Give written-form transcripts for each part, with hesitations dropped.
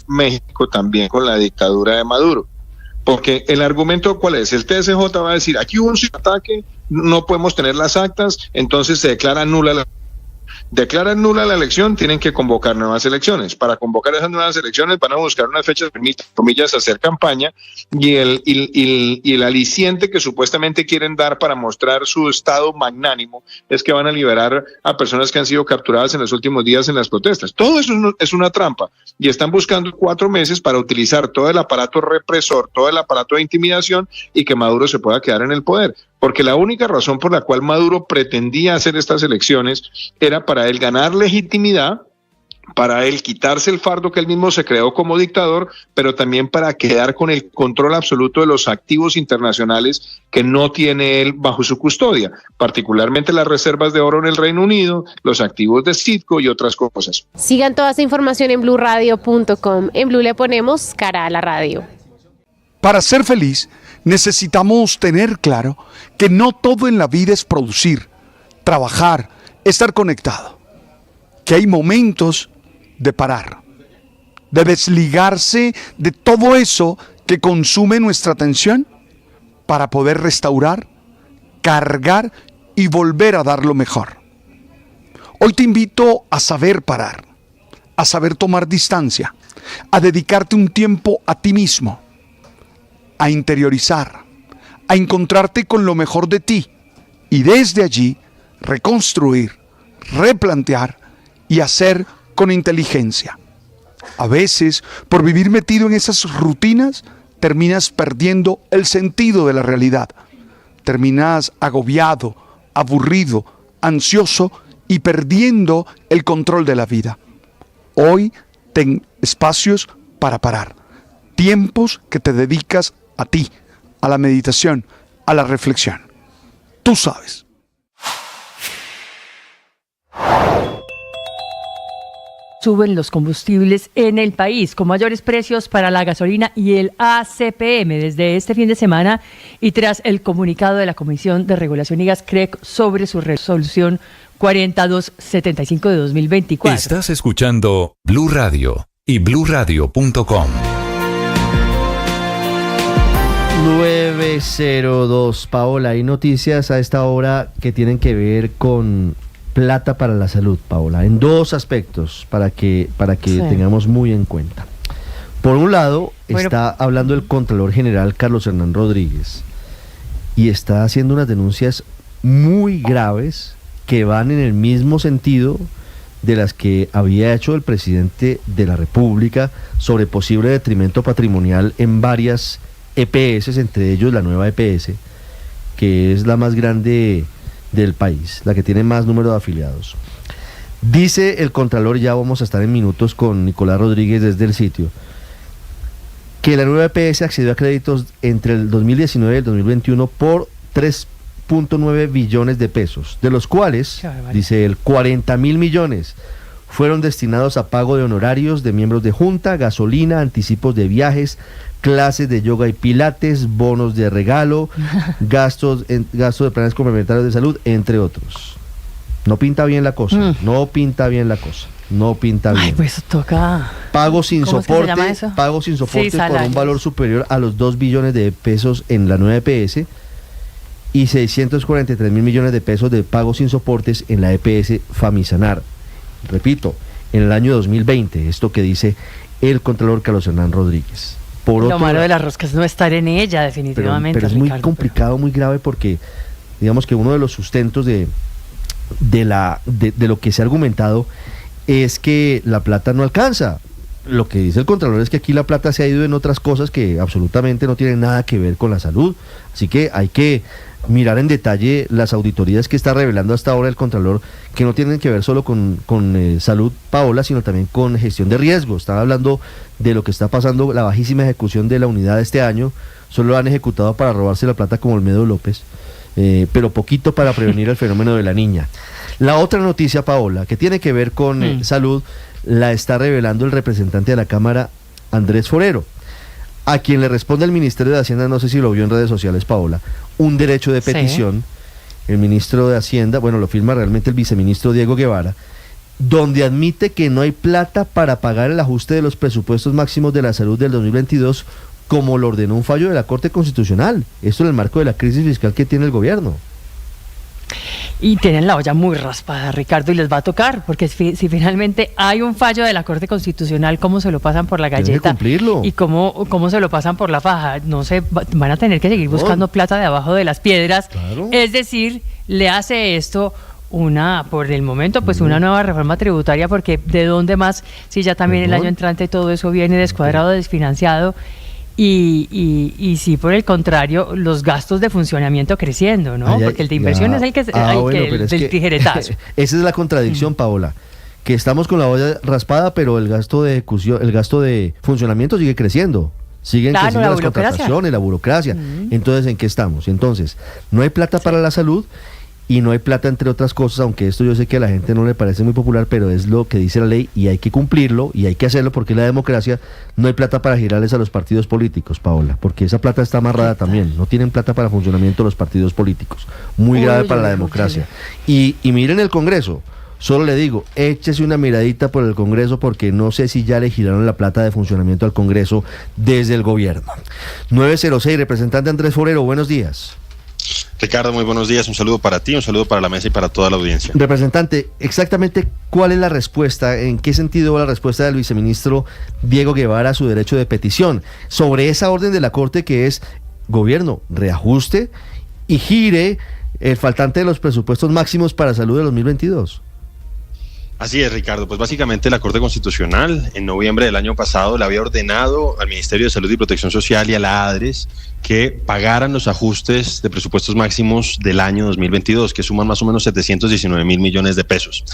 México también con la dictadura de Maduro. Porque el argumento, ¿cuál es? El TSJ va a decir, aquí hubo un ataque, no podemos tener las actas, entonces se declara nula la elección, tienen que convocar nuevas elecciones. Para convocar esas nuevas elecciones van a buscar unas fechas que permitan, comillas, hacer campaña, y el aliciente que supuestamente quieren dar para mostrar su estado magnánimo es que van a liberar a personas que han sido capturadas en los últimos días en las protestas. Todo eso es una trampa, y están buscando 4 meses para utilizar todo el aparato represor, todo el aparato de intimidación, y que Maduro se pueda quedar en el poder. Porque la única razón por la cual Maduro pretendía hacer estas elecciones era para él ganar legitimidad, para él quitarse el fardo que él mismo se creó como dictador, pero también para quedar con el control absoluto de los activos internacionales que no tiene él bajo su custodia, particularmente las reservas de oro en el Reino Unido, los activos de Citgo y otras cosas. Sigan toda esa información en bluradio.com. En Blue le ponemos cara a la radio. Para ser feliz, necesitamos tener claro que no todo en la vida es producir, trabajar, estar conectado. Que hay momentos de parar, de desligarse de todo eso que consume nuestra atención para poder restaurar, cargar y volver a dar lo mejor. Hoy te invito a saber parar, a saber tomar distancia, a dedicarte un tiempo a ti mismo, a interiorizar, a encontrarte con lo mejor de ti y desde allí reconstruir, replantear y hacer con inteligencia. A veces, por vivir metido en esas rutinas, terminas perdiendo el sentido de la realidad. Terminas agobiado, aburrido, ansioso y perdiendo el control de la vida. Hoy ten espacios para parar. Tiempos que te dedicas a ti, a la meditación, a la reflexión. Tú sabes. Suben los combustibles en el país con mayores precios para la gasolina y el ACPM desde este fin de semana y tras el comunicado de la Comisión de Regulación y Gas CREG sobre su resolución 4275 de 2024. Estás escuchando Blue Radio y bluradio.com. 9:02, Paola, hay noticias a esta hora que tienen que ver con plata para la salud, Paola, en 2 aspectos para que sí, tengamos muy en cuenta. Por un lado, está hablando el Contralor General Carlos Hernán Rodríguez y está haciendo unas denuncias muy graves que van en el mismo sentido de las que había hecho el presidente de la República sobre posible detrimento patrimonial en varias EPS, entre ellos la nueva EPS, que es la más grande del país, la que tiene más número de afiliados. Dice el Contralor, ya vamos a estar en minutos con Nicolás Rodríguez desde el sitio, que la nueva EPS accedió a créditos entre el 2019 y el 2021 por 3.9 billones de pesos, de los cuales, dice él, 40.000 millones fueron destinados a pago de honorarios de miembros de junta, gasolina, anticipos de viajes, clases de yoga y pilates, bonos de regalo, gastos de planes complementarios de salud, entre otros. No pinta bien la cosa, no pinta bien. Ay, pues toca. Pago sin soporte sí, por un valor superior a los 2 billones de pesos en la nueva EPS y 643.000 millones de pesos de pagos sin soportes en la EPS Famisanar. Repito, en el año 2020, esto que dice el Contralor Carlos Hernán Rodríguez. Lo malo de las roscas es no estar en ella, definitivamente. Pero es Ricardo, muy complicado, muy grave, porque digamos que uno de los sustentos de lo que se ha argumentado es que la plata no alcanza. Lo que dice el Contralor es que aquí la plata se ha ido en otras cosas que absolutamente no tienen nada que ver con la salud. Así que hay que mirar en detalle las auditorías que está revelando hasta ahora el Contralor, que no tienen que ver solo con salud, Paola, sino también con gestión de riesgos. Estaba hablando de lo que está pasando, la bajísima ejecución de la unidad este año. Solo han ejecutado para robarse la plata como Olmedo López, pero poquito para prevenir el fenómeno de la niña. La otra noticia, Paola, que tiene que ver con salud, la está revelando el representante de la Cámara, Andrés Forero, a quien le responde el Ministerio de Hacienda, no sé si lo vio en redes sociales, Paola, un derecho de petición. Sí. El ministro de Hacienda, bueno, lo firma realmente el viceministro Diego Guevara, donde admite que no hay plata para pagar el ajuste de los presupuestos máximos de la salud del 2022, como lo ordenó un fallo de la Corte Constitucional. Esto en el marco de la crisis fiscal que tiene el gobierno. Y tienen la olla muy raspada, Ricardo, y les va a tocar, porque si finalmente hay un fallo de la Corte Constitucional, ¿cómo se lo pasan por la Tienen galleta? que cumplirlo. ¿Y cómo se lo pasan por la faja? No sé, van a tener que seguir buscando plata de abajo de las piedras. Claro. Es decir, le hace esto por el momento, pues una nueva reforma tributaria, porque ¿de dónde más? Si ya también el año entrante todo eso viene descuadrado, desfinanciado. Y si por el contrario, los gastos de funcionamiento creciendo, ¿no? Porque el de inversión es el del tijeretazo. Esa es la contradicción, Paola, que estamos con la olla raspada, pero el gasto de ejecución, el gasto de funcionamiento sigue creciendo. Siguen creciendo las contrataciones, la burocracia. Entonces, ¿en qué estamos? Entonces, no hay plata para la salud y no hay plata, entre otras cosas, aunque esto yo sé que a la gente no le parece muy popular, pero es lo que dice la ley y hay que cumplirlo y hay que hacerlo porque es la democracia. No hay plata para girarles a los partidos políticos, Paola, porque esa plata está amarrada también. No tienen plata para funcionamiento los partidos políticos. Muy grave para la democracia. Y miren el Congreso. Solo le digo, échese una miradita por el Congreso porque no sé si ya le giraron la plata de funcionamiento al Congreso desde el gobierno. 906, representante Andrés Forero, buenos días. Ricardo, muy buenos días, un saludo para ti, un saludo para la mesa y para toda la audiencia. Representante, exactamente cuál es la respuesta, en qué sentido va la respuesta del viceministro Diego Guevara a su derecho de petición sobre esa orden de la Corte que es, gobierno, reajuste y gire el faltante de los presupuestos máximos para salud de 2022. Así es, Ricardo. Pues básicamente la Corte Constitucional en noviembre del año pasado le había ordenado al Ministerio de Salud y Protección Social y a la ADRES que pagaran los ajustes de presupuestos máximos del año 2022, que suman más o menos 719.000 millones de pesos.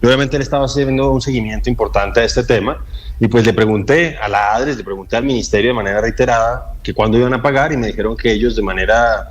Y obviamente él estaba haciendo un seguimiento importante a este tema y pues le pregunté a la ADRES, le pregunté al Ministerio de manera reiterada que cuándo iban a pagar y me dijeron que ellos de manera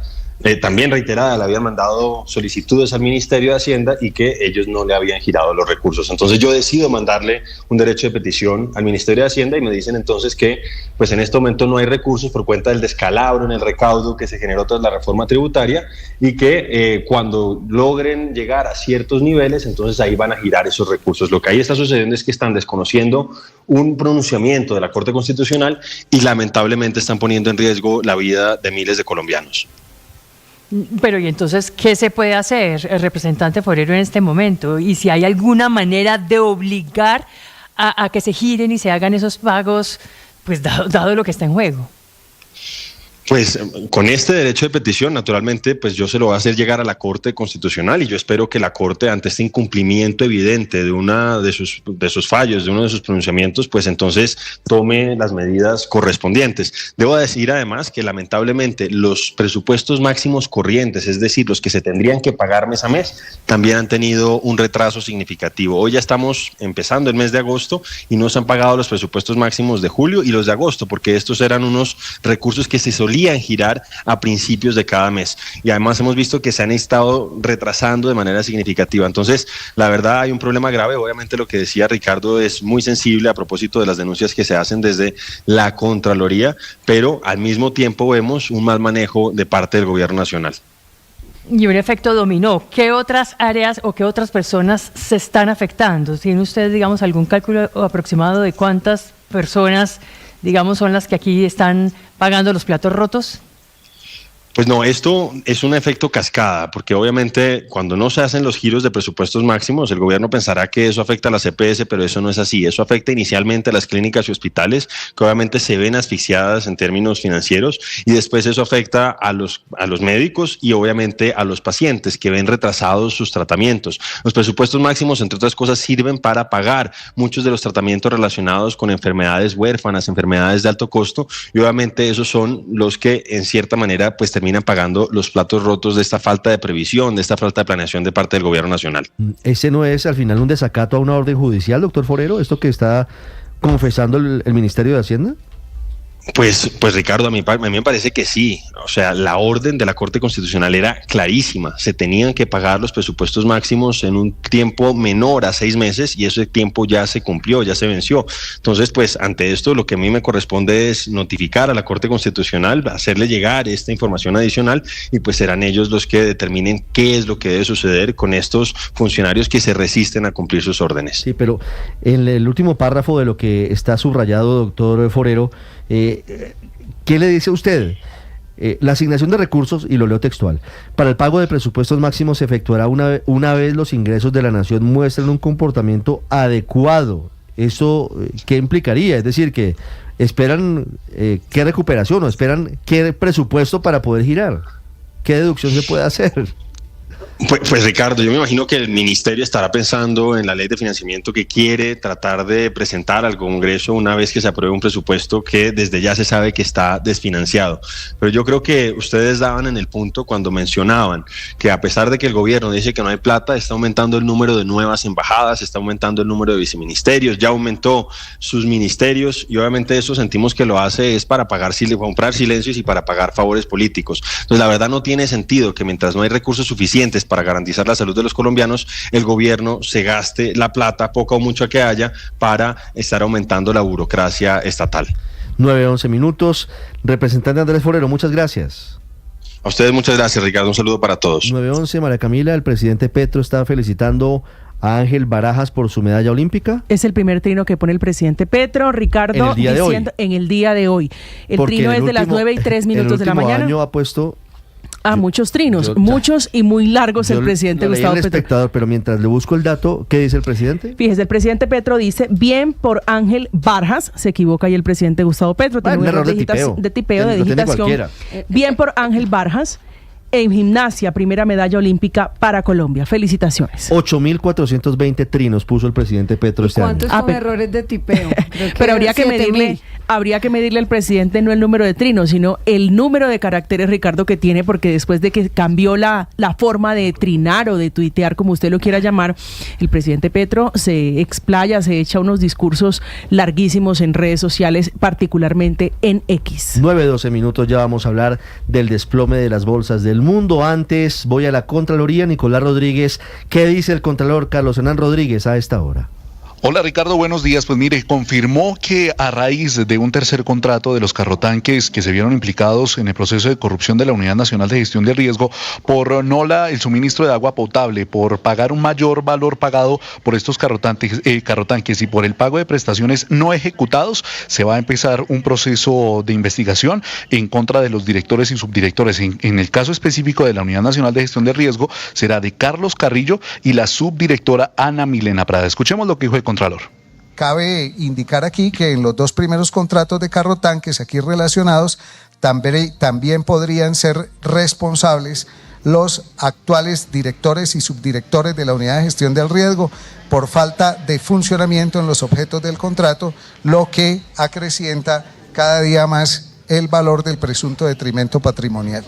también reiterada le habían mandado solicitudes al Ministerio de Hacienda y que ellos no le habían girado los recursos. Entonces yo decido mandarle un derecho de petición al Ministerio de Hacienda y me dicen entonces que pues en este momento no hay recursos por cuenta del descalabro en el recaudo que se generó tras la reforma tributaria y que cuando logren llegar a ciertos niveles entonces ahí van a girar esos recursos. Lo que ahí está sucediendo es que están desconociendo un pronunciamiento de la Corte Constitucional y lamentablemente están poniendo en riesgo la vida de miles de colombianos. Pero ¿y entonces qué se puede hacer, el representante Forero, en este momento? Y si hay alguna manera de obligar a que se giren y se hagan esos pagos, pues dado lo que está en juego. Pues con este derecho de petición, naturalmente, pues yo se lo voy a hacer llegar a la Corte Constitucional y yo espero que la Corte, ante este incumplimiento evidente de una de sus fallos, de uno de sus pronunciamientos, pues entonces tome las medidas correspondientes. Debo decir además que lamentablemente los presupuestos máximos corrientes, es decir, los que se tendrían que pagar mes a mes, también han tenido un retraso significativo. Hoy ya estamos empezando el mes de agosto y no se han pagado los presupuestos máximos de julio y los de agosto, porque estos eran unos recursos que se solían girar a principios de cada mes y además hemos visto que se han estado retrasando de manera significativa. Entonces, la verdad hay un problema grave. Obviamente lo que decía Ricardo es muy sensible a propósito de las denuncias que se hacen desde la Contraloría, pero al mismo tiempo vemos un mal manejo de parte del gobierno nacional. Y un efecto dominó. ¿Qué otras áreas o qué otras personas se están afectando? ¿Tiene usted, digamos, algún cálculo aproximado de cuántas personas, digamos, son las que aquí están pagando los platos rotos? Pues no, esto es un efecto cascada, porque obviamente cuando no se hacen los giros de presupuestos máximos, el gobierno pensará que eso afecta a la CPS, pero eso no es así. Eso afecta inicialmente a las clínicas y hospitales, que obviamente se ven asfixiadas en términos financieros, y después eso afecta a los médicos y obviamente a los pacientes, que ven retrasados sus tratamientos. Los presupuestos máximos, entre otras cosas, sirven para pagar muchos de los tratamientos relacionados con enfermedades huérfanas, enfermedades de alto costo, y obviamente esos son los que en cierta manera pues terminan pagando los platos rotos de esta falta de previsión, de esta falta de planeación de parte del gobierno nacional. ¿Ese no es al final un desacato a una orden judicial, doctor Forero, esto que está confesando el Ministerio de Hacienda? Pues Ricardo, a mí me parece que sí. O sea, la orden de la Corte Constitucional era clarísima. Se tenían que pagar los presupuestos máximos en un tiempo menor a 6 meses y ese tiempo ya se cumplió, ya se venció. Entonces, pues ante esto lo que a mí me corresponde es notificar a la Corte Constitucional, hacerle llegar esta información adicional y pues serán ellos los que determinen qué es lo que debe suceder con estos funcionarios que se resisten a cumplir sus órdenes. Sí, pero en el último párrafo de lo que está subrayado, doctor Forero, ¿qué le dice a usted? La asignación de recursos, y lo leo textual, para el pago de presupuestos máximos se efectuará una vez los ingresos de la nación muestren un comportamiento adecuado. ¿Eso qué implicaría? Es decir, que esperan qué recuperación o esperan qué presupuesto para poder girar. ¿Qué deducción se puede hacer? Pues Ricardo, yo me imagino que el ministerio estará pensando en la ley de financiamiento que quiere tratar de presentar al Congreso una vez que se apruebe un presupuesto que desde ya se sabe que está desfinanciado. Pero yo creo que ustedes daban en el punto cuando mencionaban que a pesar de que el gobierno dice que no hay plata, está aumentando el número de nuevas embajadas, está aumentando el número de viceministerios, ya aumentó sus ministerios y obviamente eso sentimos que lo hace es para comprar silencios y para pagar favores políticos. Entonces la verdad no tiene sentido que mientras no hay recursos suficientes para garantizar la salud de los colombianos, el gobierno se gaste la plata, poca o mucha que haya, para estar aumentando la burocracia estatal. 9:11 minutos. Representante Andrés Forero, muchas gracias. A ustedes muchas gracias, Ricardo. Un saludo para todos. 9:11, María Camila, el presidente Petro está felicitando a Ángel Barajas por su medalla olímpica. Es el primer trino que pone el presidente Petro, Ricardo, en el día de hoy. En el día de hoy. El trino es de las 9:03 de la mañana. El último año ha puesto muchos trinos, muchos y muy largos el presidente Gustavo Petro. Espectador, pero mientras le busco el dato, ¿qué dice el presidente? Fíjese, el presidente Petro dice, bien por Ángel Barajas, se equivoca ahí el presidente Gustavo Petro, tiene un error de digitación. Bien por Ángel Barajas, en gimnasia, primera medalla olímpica para Colombia. Felicitaciones. 8.420 trinos puso el presidente Petro este año. ¿Cuántos son errores de tipeo? Pero habría que medirle al presidente no el número de trinos, sino el número de caracteres, Ricardo, que tiene, porque después de que cambió la forma de trinar o de tuitear, como usted lo quiera llamar, el presidente Petro se explaya, se echa unos discursos larguísimos en redes sociales, particularmente en X. 9:12 minutos, ya vamos a hablar del desplome de las bolsas del mundo. Antes voy a la Contraloría, Nicolás Rodríguez. ¿Qué dice el Contralor Carlos Hernán Rodríguez a esta hora? Hola Ricardo, buenos días. Pues mire, confirmó que a raíz de un tercer contrato de los carrotanques que se vieron implicados en el proceso de corrupción de la Unidad Nacional de Gestión de Riesgo por el suministro de agua potable, por pagar un mayor valor pagado por estos carrotanques y por el pago de prestaciones no ejecutados, se va a empezar un proceso de investigación en contra de los directores y subdirectores. En el caso específico de la Unidad Nacional de Gestión de Riesgo será de Carlos Carrillo y la subdirectora Ana Milena Prada. Escuchemos lo que dijo el Contralor. Cabe indicar aquí que en los 2 primeros contratos de carrotanques aquí relacionados también podrían ser responsables los actuales directores y subdirectores de la Unidad de Gestión del Riesgo por falta de funcionamiento en los objetos del contrato, lo que acrecienta cada día más el valor del presunto detrimento patrimonial.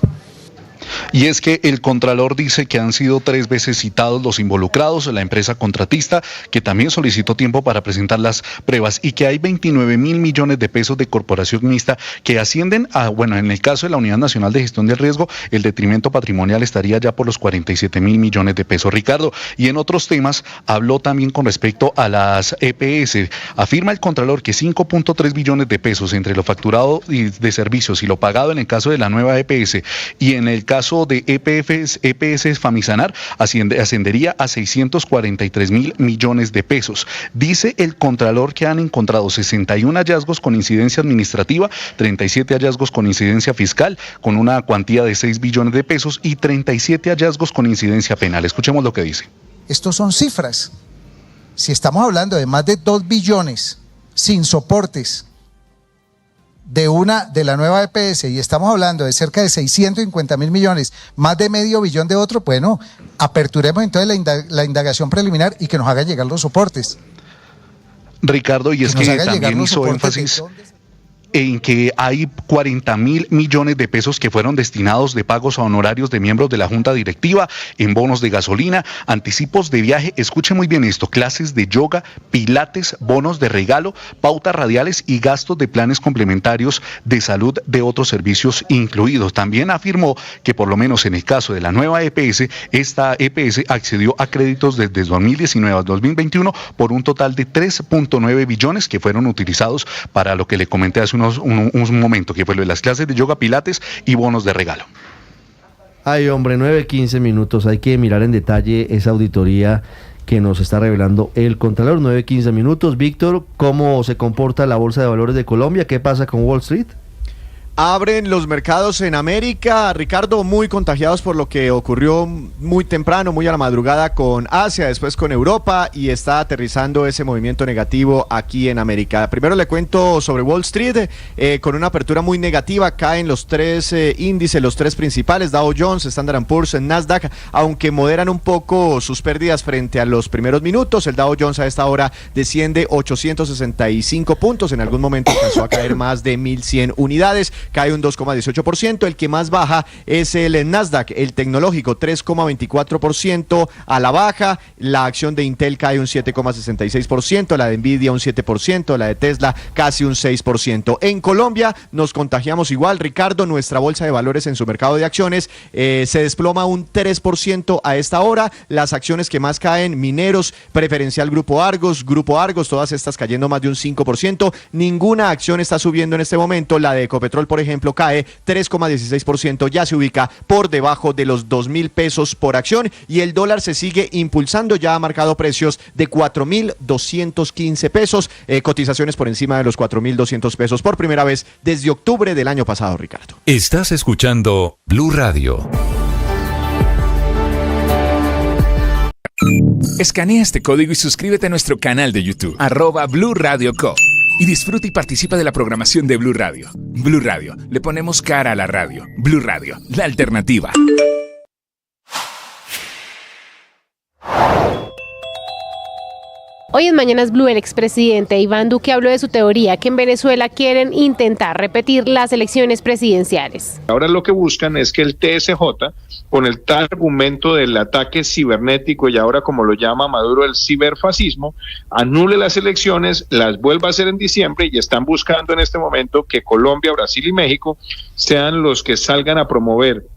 Y es que el Contralor dice que han sido 3 veces citados los involucrados, la empresa contratista, que también solicitó tiempo para presentar las pruebas, y que hay 29.000 millones de pesos de corporación mixta que ascienden a, en el caso de la Unidad Nacional de Gestión del Riesgo, el detrimento patrimonial estaría ya por los 47.000 millones de pesos, Ricardo. Y en otros temas, habló también con respecto a las EPS. Afirma el Contralor que 5.3 billones de pesos entre lo facturado de servicios y lo pagado en el caso de la nueva EPS y en el caso de EPS Famisanar ascendería a 643.000 millones de pesos. Dice el Contralor que han encontrado 61 hallazgos con incidencia administrativa, 37 hallazgos con incidencia fiscal, con una cuantía de 6 billones de pesos y 37 hallazgos con incidencia penal. Escuchemos lo que dice. Estos son cifras. Si estamos hablando de más de 2 billones sin soportes de la nueva EPS y estamos hablando de cerca de 650.000 millones, más de medio billón de otro, bueno, aperturemos entonces la indagación preliminar y que nos hagan llegar los soportes. Ricardo, y es que también hizo énfasis. en que hay 40.000 millones de pesos que fueron destinados de pagos a honorarios de miembros de la Junta Directiva, en bonos de gasolina, anticipos de viaje, escuche muy bien esto, clases de yoga, pilates, bonos de regalo, pautas radiales y gastos de planes complementarios de salud de otros servicios incluidos. También afirmó que por lo menos en el caso de la nueva EPS, esta EPS accedió a créditos desde 2019 a 2021 por un total de 3.9 billones que fueron utilizados para lo que le comenté hace un momento, que fue lo de las clases de yoga, pilates y bonos de regalo. Ay, hombre, 9:15 minutos. Hay que mirar en detalle esa auditoría que nos está revelando el Contralor. 9:15 minutos. Víctor, ¿cómo se comporta la Bolsa de Valores de Colombia? ¿Qué pasa con Wall Street? Abren los mercados en América, Ricardo, muy contagiados por lo que ocurrió muy temprano, muy a la madrugada con Asia, después con Europa, y está aterrizando ese movimiento negativo aquí en América. Primero le cuento sobre Wall Street, con una apertura muy negativa, caen los tres índices, los tres principales, Dow Jones, Standard & Poor's, Nasdaq, aunque moderan un poco sus pérdidas frente a los primeros minutos. El Dow Jones a esta hora desciende 865 puntos, en algún momento alcanzó a caer más de 1.100 unidades, cae un 2,18%, el que más baja es el Nasdaq, el tecnológico, 3,24% a la baja, la acción de Intel cae un 7,66%, la de Nvidia un 7%, la de Tesla casi un 6%. En Colombia nos contagiamos igual, Ricardo, nuestra bolsa de valores en su mercado de acciones se desploma un 3% a esta hora, las acciones que más caen, Mineros, Preferencial Grupo Argos, todas estas cayendo más de un 5%, ninguna acción está subiendo en este momento, la de Ecopetrol, por ejemplo, cae 3,16%, ya se ubica por debajo de los 2.000 pesos por acción, y el dólar se sigue impulsando, ya ha marcado precios de 4.215 pesos, cotizaciones por encima de los 4.200 pesos por primera vez desde octubre del año pasado, Ricardo. Estás escuchando Blue Radio. Escanea este código y suscríbete a nuestro canal de YouTube, @Blue Radio Co. Y disfruta y participa de la programación de Blue Radio. Blue Radio, le ponemos cara a la radio. Blue Radio, la alternativa. Hoy en Mañanas Blue, el expresidente Iván Duque habló de su teoría que en Venezuela quieren intentar repetir las elecciones presidenciales. Ahora lo que buscan es que el TSJ, con el tal argumento del ataque cibernético y ahora como lo llama Maduro el ciberfascismo, anule las elecciones, las vuelva a hacer en diciembre, y están buscando en este momento que Colombia, Brasil y México sean los que salgan a promover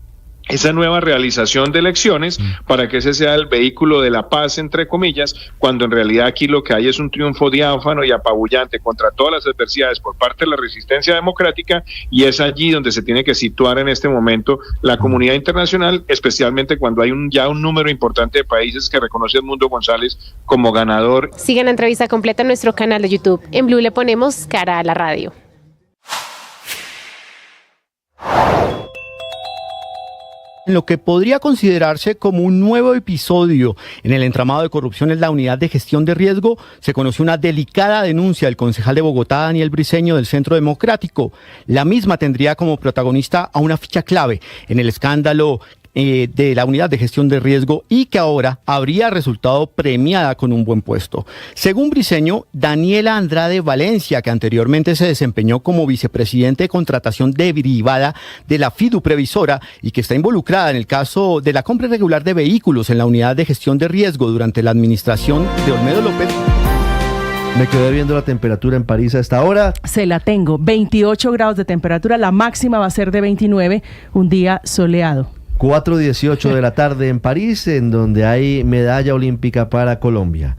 esa nueva realización de elecciones para que ese sea el vehículo de la paz, entre comillas, cuando en realidad aquí lo que hay es un triunfo diáfano y apabullante contra todas las adversidades por parte de la resistencia democrática, y es allí donde se tiene que situar en este momento la comunidad internacional, especialmente cuando hay ya un número importante de países que reconoce a Edmundo González como ganador. Sigan la entrevista completa en nuestro canal de YouTube. En Blue le ponemos cara a la radio. En lo que podría considerarse como un nuevo episodio en el entramado de corrupción es la Unidad de Gestión de Riesgo, se conoció una delicada denuncia del concejal de Bogotá, Daniel Briceño, del Centro Democrático. La misma tendría como protagonista a una ficha clave en el escándalo de la Unidad de Gestión de Riesgo, y que ahora habría resultado premiada con un buen puesto. Según Briceño, Daniela Andrade Valencia, que anteriormente se desempeñó como vicepresidente de contratación derivada de la FIDU Previsora y que está involucrada en el caso de la compra irregular de vehículos en la Unidad de Gestión de Riesgo durante la administración de Olmedo López. Me quedé viendo la temperatura en París a esta hora. Se la tengo, 28 grados de temperatura, la máxima va a ser de 29, un día soleado. 4:18 de la tarde en París, en donde hay medalla olímpica para Colombia.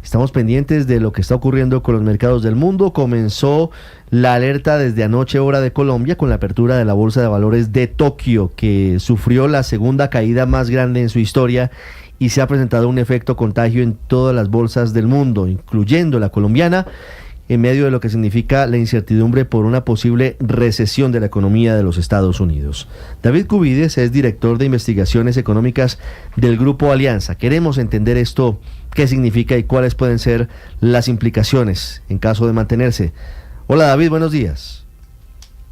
Estamos pendientes de lo que está ocurriendo con los mercados del mundo. Comenzó la alerta desde anoche, hora de Colombia, con la apertura de la Bolsa de Valores de Tokio, que sufrió la segunda caída más grande en su historia, y se ha presentado un efecto contagio en todas las bolsas del mundo, incluyendo la colombiana, en medio de lo que significa la incertidumbre por una posible recesión de la economía de los Estados Unidos. David Cubides es director de investigaciones económicas del Grupo Alianza. Queremos entender esto, qué significa y cuáles pueden ser las implicaciones en caso de mantenerse. Hola David, buenos días.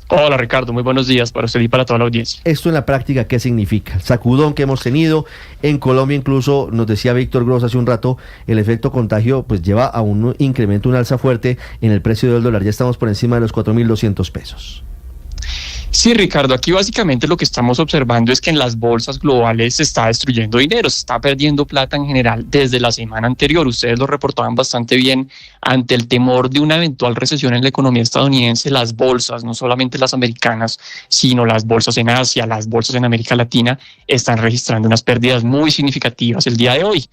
Hola Ricardo, muy buenos días para usted y para toda la audiencia. ¿Esto en la práctica qué significa? El sacudón que hemos tenido en Colombia, incluso nos decía Víctor Gross hace un rato, el efecto contagio pues lleva a un incremento, un alza fuerte en el precio del dólar. Ya estamos por encima de los 4.200 pesos. Sí, Ricardo, aquí básicamente lo que estamos observando es que en las bolsas globales se está destruyendo dinero, se está perdiendo plata en general desde la semana anterior. Ustedes lo reportaban bastante bien. Ante el temor de una eventual recesión en la economía estadounidense, las bolsas, no solamente las americanas, sino las bolsas en Asia, las bolsas en América Latina, están registrando unas pérdidas muy significativas el día de hoy.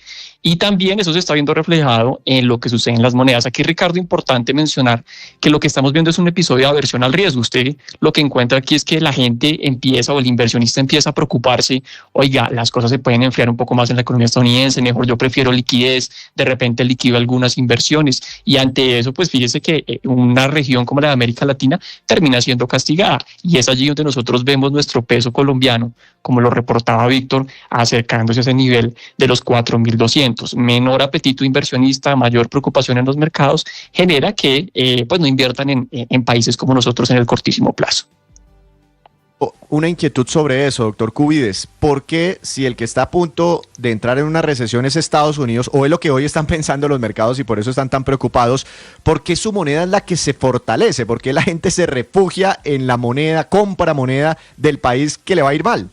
Y también eso se está viendo reflejado en lo que sucede en las monedas. Aquí, Ricardo, importante mencionar que lo que estamos viendo es un episodio de aversión al riesgo. Usted lo que encuentra aquí es que la gente empieza, o el inversionista empieza a preocuparse, oiga, las cosas se pueden enfriar un poco más en la economía estadounidense, mejor yo prefiero liquidez, de repente liquido algunas inversiones, y ante eso, pues fíjese que una región como la de América Latina termina siendo castigada, y es allí donde nosotros vemos nuestro peso colombiano, como lo reportaba Víctor, acercándose a ese nivel de los 4.200. Menor apetito inversionista, mayor preocupación en los mercados, genera que pues no inviertan en países como nosotros en el cortísimo plazo. Una inquietud sobre eso, doctor Cubides. ¿Por qué, si el que está a punto de entrar en una recesión es Estados Unidos, o es lo que hoy están pensando los mercados y por eso están tan preocupados, por qué su moneda es la que se fortalece? ¿Por qué la gente se refugia en la moneda, compra moneda del país que le va a ir mal?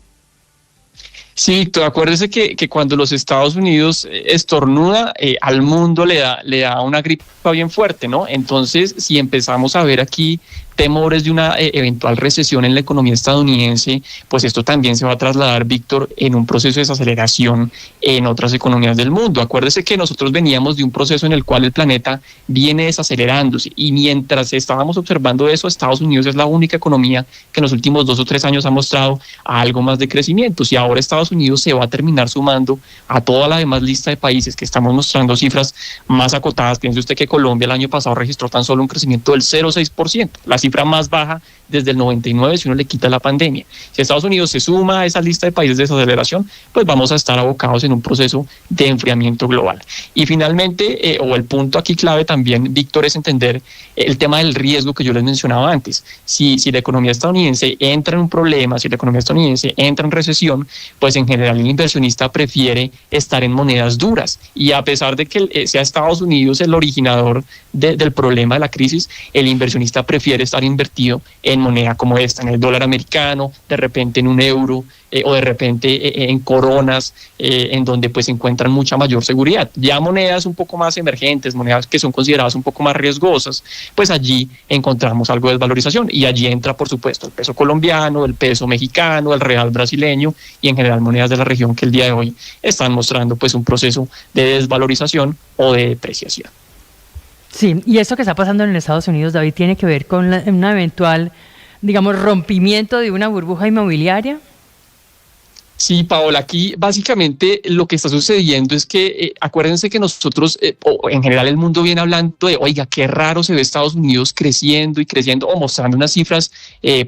Sí, Víctor, acuérdese que cuando los Estados Unidos estornuda, al mundo le da una gripa bien fuerte, ¿no? Entonces, si empezamos a ver aquí temores de una eventual recesión en la economía estadounidense, pues esto también se va a trasladar, Víctor, en un proceso de desaceleración en otras economías del mundo. Acuérdese que nosotros veníamos de un proceso en el cual el planeta viene desacelerándose, y mientras estábamos observando eso, Estados Unidos es la única economía que en los últimos 2 o 3 años ha mostrado algo más de crecimiento. Y ahora Estados Unidos se va a terminar sumando a toda la demás lista de países que estamos mostrando cifras más acotadas. Piense usted que Colombia el año pasado registró tan solo un crecimiento del 0,6%, la cifra más baja desde el 99 si uno le quita la pandemia. Si Estados Unidos se suma a esa lista de países de desaceleración, pues vamos a estar abocados en un proceso de enfriamiento global. Y finalmente, o el punto aquí clave también, Víctor, es entender el tema del riesgo que yo les mencionaba antes. Si la economía estadounidense entra en un problema, si la economía estadounidense entra en recesión, pues en general el inversionista prefiere estar en monedas duras. Y a pesar de que sea Estados Unidos el originador del problema de la crisis, el inversionista prefiere estar invertido en moneda como esta, en el dólar americano, de repente en un euro, o de repente en coronas, en donde pues encuentran mucha mayor seguridad. Ya monedas un poco más emergentes, monedas que son consideradas un poco más riesgosas, pues allí encontramos algo de desvalorización, y allí entra por supuesto el peso colombiano, el peso mexicano, el real brasileño, y en general monedas de la región que el día de hoy están mostrando pues un proceso de desvalorización o de depreciación. Sí, y esto que está pasando en Estados Unidos, David, tiene que ver con una eventual, digamos, rompimiento de una burbuja inmobiliaria. Sí, Paola, aquí básicamente lo que está sucediendo es que acuérdense que nosotros, o en general el mundo viene hablando de, oiga, qué raro se ve Estados Unidos creciendo y creciendo, o mostrando unas cifras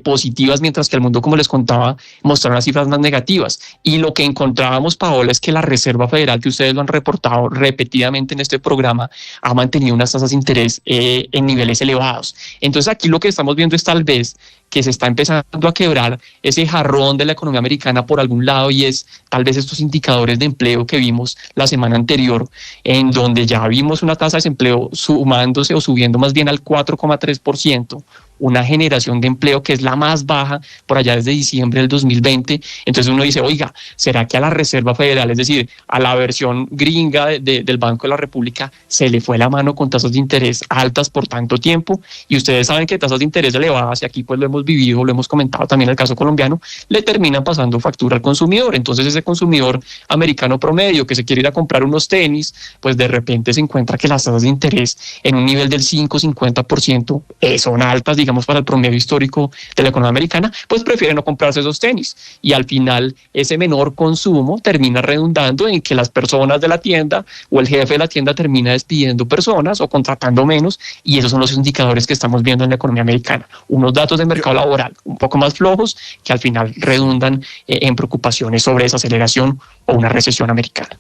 positivas, mientras que el mundo, como les contaba, mostraba unas cifras más negativas. Y lo que encontrábamos, Paola, es que la Reserva Federal, que ustedes lo han reportado repetidamente en este programa, ha mantenido unas tasas de interés en niveles elevados. Entonces aquí lo que estamos viendo es tal vez que se está empezando a quebrar ese jarrón de la economía americana por algún lado, y es tal vez estos indicadores de empleo que vimos la semana anterior, en donde ya vimos una tasa de desempleo sumándose o subiendo más bien al 4,3%, una generación de empleo que es la más baja por allá desde diciembre del 2020. Entonces uno dice, oiga, ¿será que a la Reserva Federal, es decir, a la versión gringa del Banco de la República, se le fue la mano con tasas de interés altas por tanto tiempo? Y ustedes saben que tasas de interés elevadas, y aquí pues lo hemos vivido, lo hemos comentado también en el caso colombiano, le terminan pasando factura al consumidor. Entonces ese consumidor americano promedio que se quiere ir a comprar unos tenis, pues de repente se encuentra que las tasas de interés en un nivel del 5-50% son altas, digamos, para el promedio histórico de la economía americana, pues prefieren no comprarse esos tenis, y al final ese menor consumo termina redundando en que las personas de la tienda o el jefe de la tienda termina despidiendo personas o contratando menos, y esos son los indicadores que estamos viendo en la economía americana, unos datos de mercado laboral un poco más flojos que al final redundan en preocupaciones sobre desaceleración o una recesión americana.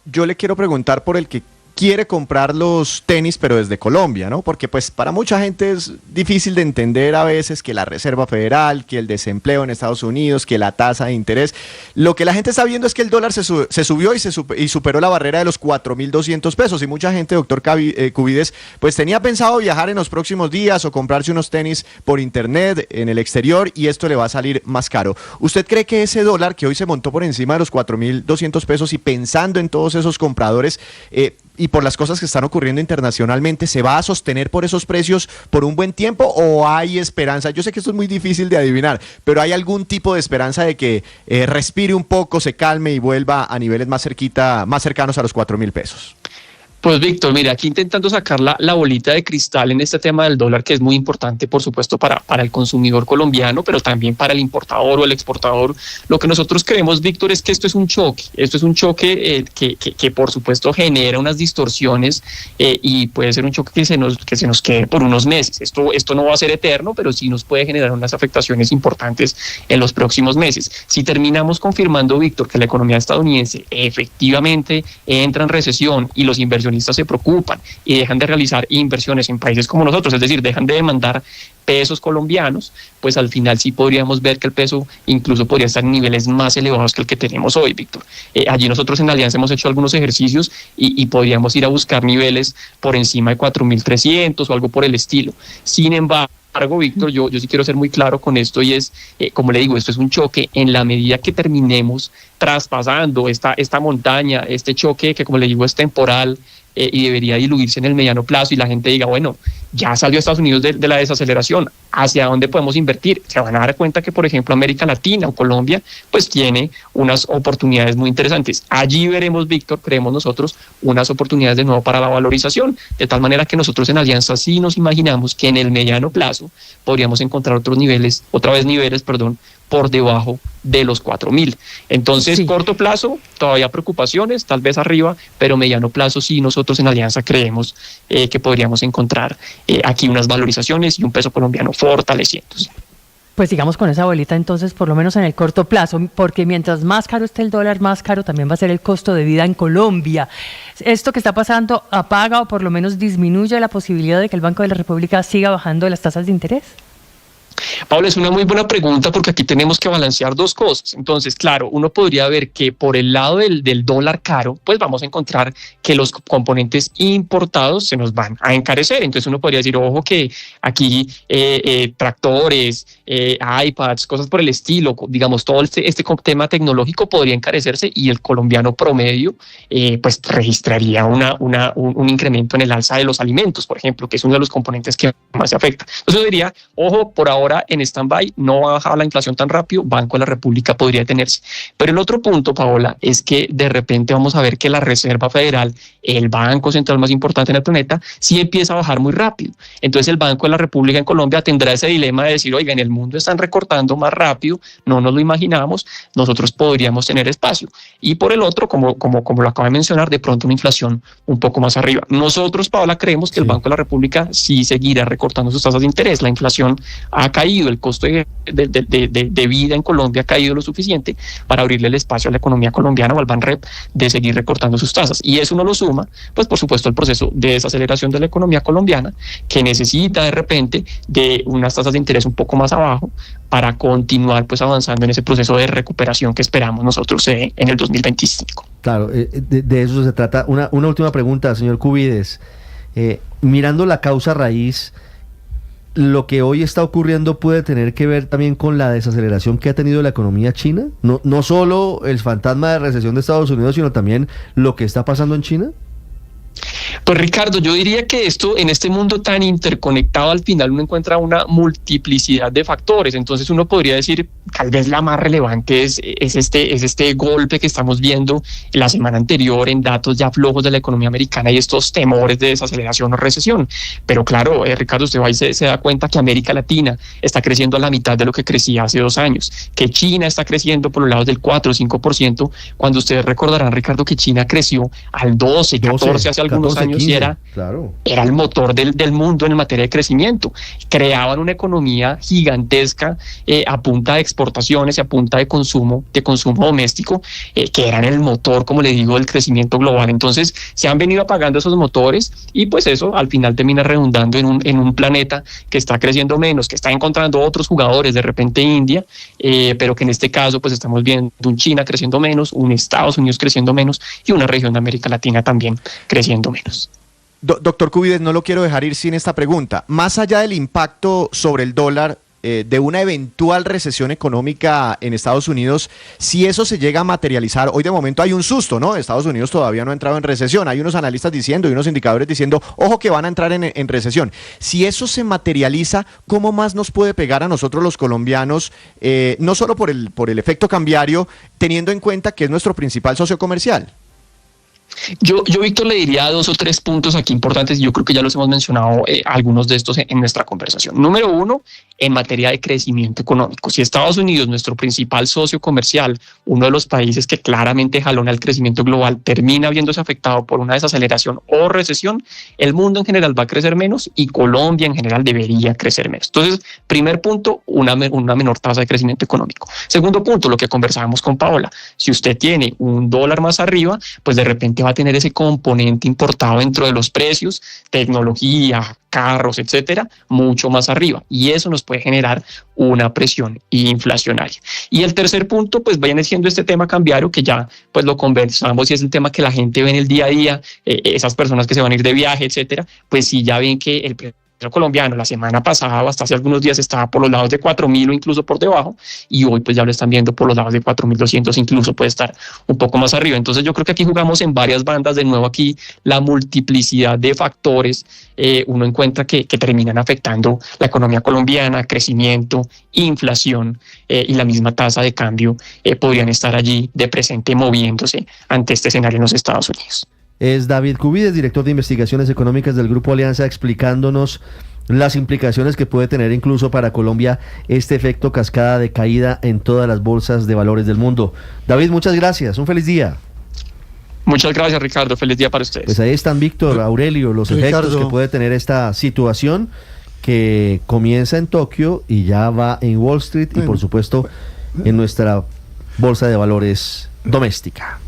Yo le quiero preguntar por el que quiere comprar los tenis, pero desde Colombia, ¿no? Porque pues para mucha gente es difícil de entender a veces que la Reserva Federal, que el desempleo en Estados Unidos, que la tasa de interés. Lo que la gente está viendo es que el dólar se subió y superó la barrera de los 4.200 pesos. Y mucha gente, doctor Cubides, pues tenía pensado viajar en los próximos días o comprarse unos tenis por internet en el exterior y esto le va a salir más caro. ¿Usted cree que ese dólar que hoy se montó por encima de los 4.200 pesos y pensando en todos esos compradores y por las cosas que están ocurriendo internacionalmente, se va a sostener por esos precios por un buen tiempo o hay esperanza? Yo sé que esto es muy difícil de adivinar, pero ¿hay algún tipo de esperanza de que respire un poco, se calme y vuelva a niveles más cercanos a los 4.000 pesos? Pues Víctor, mira, aquí intentando sacar la bolita de cristal en este tema del dólar, que es muy importante, por supuesto, para el consumidor colombiano, pero también para el importador o el exportador. Lo que nosotros creemos, Víctor, es que esto es un choque. Esto es un choque que por supuesto genera unas distorsiones y puede ser un choque que se nos quede por unos meses. Esto no va a ser eterno, pero sí nos puede generar unas afectaciones importantes en los próximos meses. Si terminamos confirmando, Víctor, que la economía estadounidense efectivamente entra en recesión y los inversionistas se preocupan y dejan de realizar inversiones en países como nosotros, es decir, dejan de demandar pesos colombianos, pues al final sí podríamos ver que el peso incluso podría estar en niveles más elevados que el que tenemos hoy, Víctor. Allí nosotros en la Alianza hemos hecho algunos ejercicios y podríamos ir a buscar niveles por encima de 4.300 o algo por el estilo. Sin embargo, Víctor, yo sí quiero ser muy claro con esto y es, como le digo, esto es un choque. En la medida que terminemos traspasando esta montaña, este choque que, como le digo, es temporal y debería diluirse en el mediano plazo y la gente diga, bueno, ya salió Estados Unidos de la desaceleración, ¿hacia dónde podemos invertir? Se van a dar cuenta que, por ejemplo, América Latina o Colombia, pues tiene unas oportunidades muy interesantes. Allí veremos, Víctor, creemos nosotros, unas oportunidades de nuevo para la valorización, de tal manera que nosotros en Alianza sí nos imaginamos que en el mediano plazo podríamos encontrar niveles por debajo de los 4.000. Entonces, sí. Corto plazo, todavía preocupaciones, tal vez arriba, pero mediano plazo sí nosotros en Alianza creemos que podríamos encontrar aquí unas valorizaciones y un peso colombiano fortaleciéndose. Pues sigamos con esa bolita entonces, por lo menos en el corto plazo, porque mientras más caro esté el dólar, más caro también va a ser el costo de vida en Colombia. ¿Esto que está pasando apaga o por lo menos disminuye la posibilidad de que el Banco de la República siga bajando las tasas de interés? Pablo, es una muy buena pregunta porque aquí tenemos que balancear dos cosas. Entonces, claro, uno podría ver que por el lado del dólar caro, pues vamos a encontrar que los componentes importados se nos van a encarecer. Entonces uno podría decir, ojo que aquí tractores, iPads, cosas por el estilo, digamos, todo este tema tecnológico podría encarecerse y el colombiano promedio pues registraría un incremento en el alza de los alimentos, por ejemplo, que es uno de los componentes que más se afecta. Entonces yo diría, ojo, por ahora en stand-by, no va a bajar la inflación tan rápido, Banco de la República podría detenerse. Pero el otro punto, Paola, es que de repente vamos a ver que la Reserva Federal, el banco central más importante en el planeta, sí empieza a bajar muy rápido. Entonces el Banco de la República en Colombia tendrá ese dilema de decir, oiga, en el mundo están recortando más rápido, no nos lo imaginamos, nosotros podríamos tener espacio. Y por el otro, como lo acabo de mencionar, de pronto una inflación un poco más arriba. Nosotros, Paola, creemos que el Banco de la República sí seguirá recortando sus tasas de interés. La inflación ha caído, el costo de vida en Colombia ha caído lo suficiente para abrirle el espacio a la economía colombiana o al Banrep de seguir recortando sus tasas. Y eso no lo suma, pues por supuesto, el proceso de desaceleración de la economía colombiana, que necesita de repente de unas tasas de interés un poco más abajo para continuar pues avanzando en ese proceso de recuperación que esperamos nosotros en el 2025. Claro, de eso se trata. Una última pregunta, señor Cubides. Mirando la causa raíz, ¿lo que hoy está ocurriendo puede tener que ver también con la desaceleración que ha tenido la economía china? No solo el fantasma de recesión de Estados Unidos, sino también lo que está pasando en China. Pues Ricardo, yo diría que esto, en este mundo tan interconectado, al final uno encuentra una multiplicidad de factores. Entonces uno podría decir, tal vez la más relevante es este golpe que estamos viendo la semana anterior en datos ya flojos de la economía americana y estos temores de desaceleración o recesión. Pero claro, Ricardo, usted va y se da cuenta que América Latina está creciendo a la mitad de lo que crecía hace 2 años, que China está creciendo por los lados del 4 o 5%, cuando ustedes recordarán, Ricardo, que China creció al 12, 14 hace algunos años 15, y era claro. el motor del mundo en materia de crecimiento. Creaban una economía gigantesca a punta de exportaciones y a punta de consumo doméstico, que eran el motor, como le digo, del crecimiento global. Entonces se han venido apagando esos motores y pues eso al final termina redundando en un planeta que está creciendo menos, que está encontrando otros jugadores, de repente India, pero que en este caso pues estamos viendo un China creciendo menos, un Estados Unidos creciendo menos y una región de América Latina también creciendo menos. Doctor Cubides, no lo quiero dejar ir sin esta pregunta. Más allá del impacto sobre el dólar de una eventual recesión económica en Estados Unidos, si eso se llega a materializar, hoy de momento hay un susto, ¿no? Estados Unidos todavía no ha entrado en recesión, hay unos analistas diciendo y unos indicadores diciendo, ojo que van a entrar en recesión. Si eso se materializa, ¿cómo más nos puede pegar a nosotros los colombianos, no solo por el efecto cambiario, teniendo en cuenta que es nuestro principal socio comercial? Yo, Víctor, le diría 2 o 3 puntos aquí importantes, y yo creo que ya los hemos mencionado algunos de estos en nuestra conversación. Número 1, en materia de crecimiento económico. Si Estados Unidos, nuestro principal socio comercial, uno de los países que claramente jalona el crecimiento global, termina viéndose afectado por una desaceleración o recesión, el mundo en general va a crecer menos y Colombia en general debería crecer menos. Entonces, primer punto, una menor tasa de crecimiento económico. Segundo punto, lo que conversábamos con Paola, si usted tiene un dólar más arriba, pues de repente va a tener ese componente importado dentro de los precios, tecnología, carros, etcétera, mucho más arriba, y eso nos puede generar una presión inflacionaria. Y el tercer punto, pues viene siendo este tema cambiario que ya pues lo conversamos, y es el tema que la gente ve en el día a día, esas personas que se van a ir de viaje, etcétera, pues sí ya ven que el colombiano la semana pasada, hasta hace algunos días, estaba por los lados de 4.000 o incluso por debajo, y hoy pues ya lo están viendo por los lados de 4.200, incluso puede estar un poco más arriba. Entonces yo creo que aquí jugamos en varias bandas. De nuevo aquí la multiplicidad de factores uno encuentra que terminan afectando la economía colombiana, crecimiento, inflación y la misma tasa de cambio podrían estar allí de presente moviéndose ante este escenario en los Estados Unidos. Es David Cubides, director de investigaciones económicas del Grupo Alianza, explicándonos las implicaciones que puede tener incluso para Colombia este efecto cascada de caída en todas las bolsas de valores del mundo. David, muchas gracias, un feliz día. Muchas gracias, Ricardo, feliz día para ustedes. Pues ahí están, Víctor, Aurelio, los efectos que puede tener esta situación que comienza en Tokio y ya va en Wall Street y por supuesto en nuestra bolsa de valores doméstica.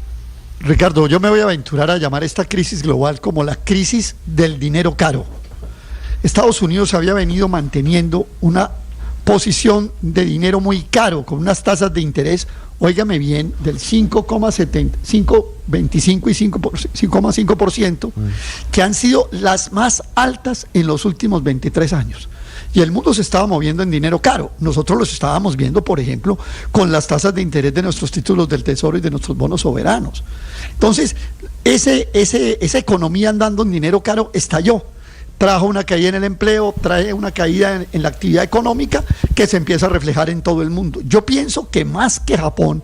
Ricardo, yo me voy a aventurar a llamar esta crisis global como la crisis del dinero caro. Estados Unidos había venido manteniendo una posición de dinero muy caro, con unas tasas de interés, óigame bien, del 5,25 y 5,5%, que han sido las más altas en los últimos 23 años. Y el mundo se estaba moviendo en dinero caro. Nosotros los estábamos viendo, por ejemplo, con las tasas de interés de nuestros títulos del Tesoro y de nuestros bonos soberanos. Entonces, esa economía andando en dinero caro estalló. Trajo una caída en el empleo, trae una caída en la actividad económica que se empieza a reflejar en todo el mundo. Yo pienso que más que Japón,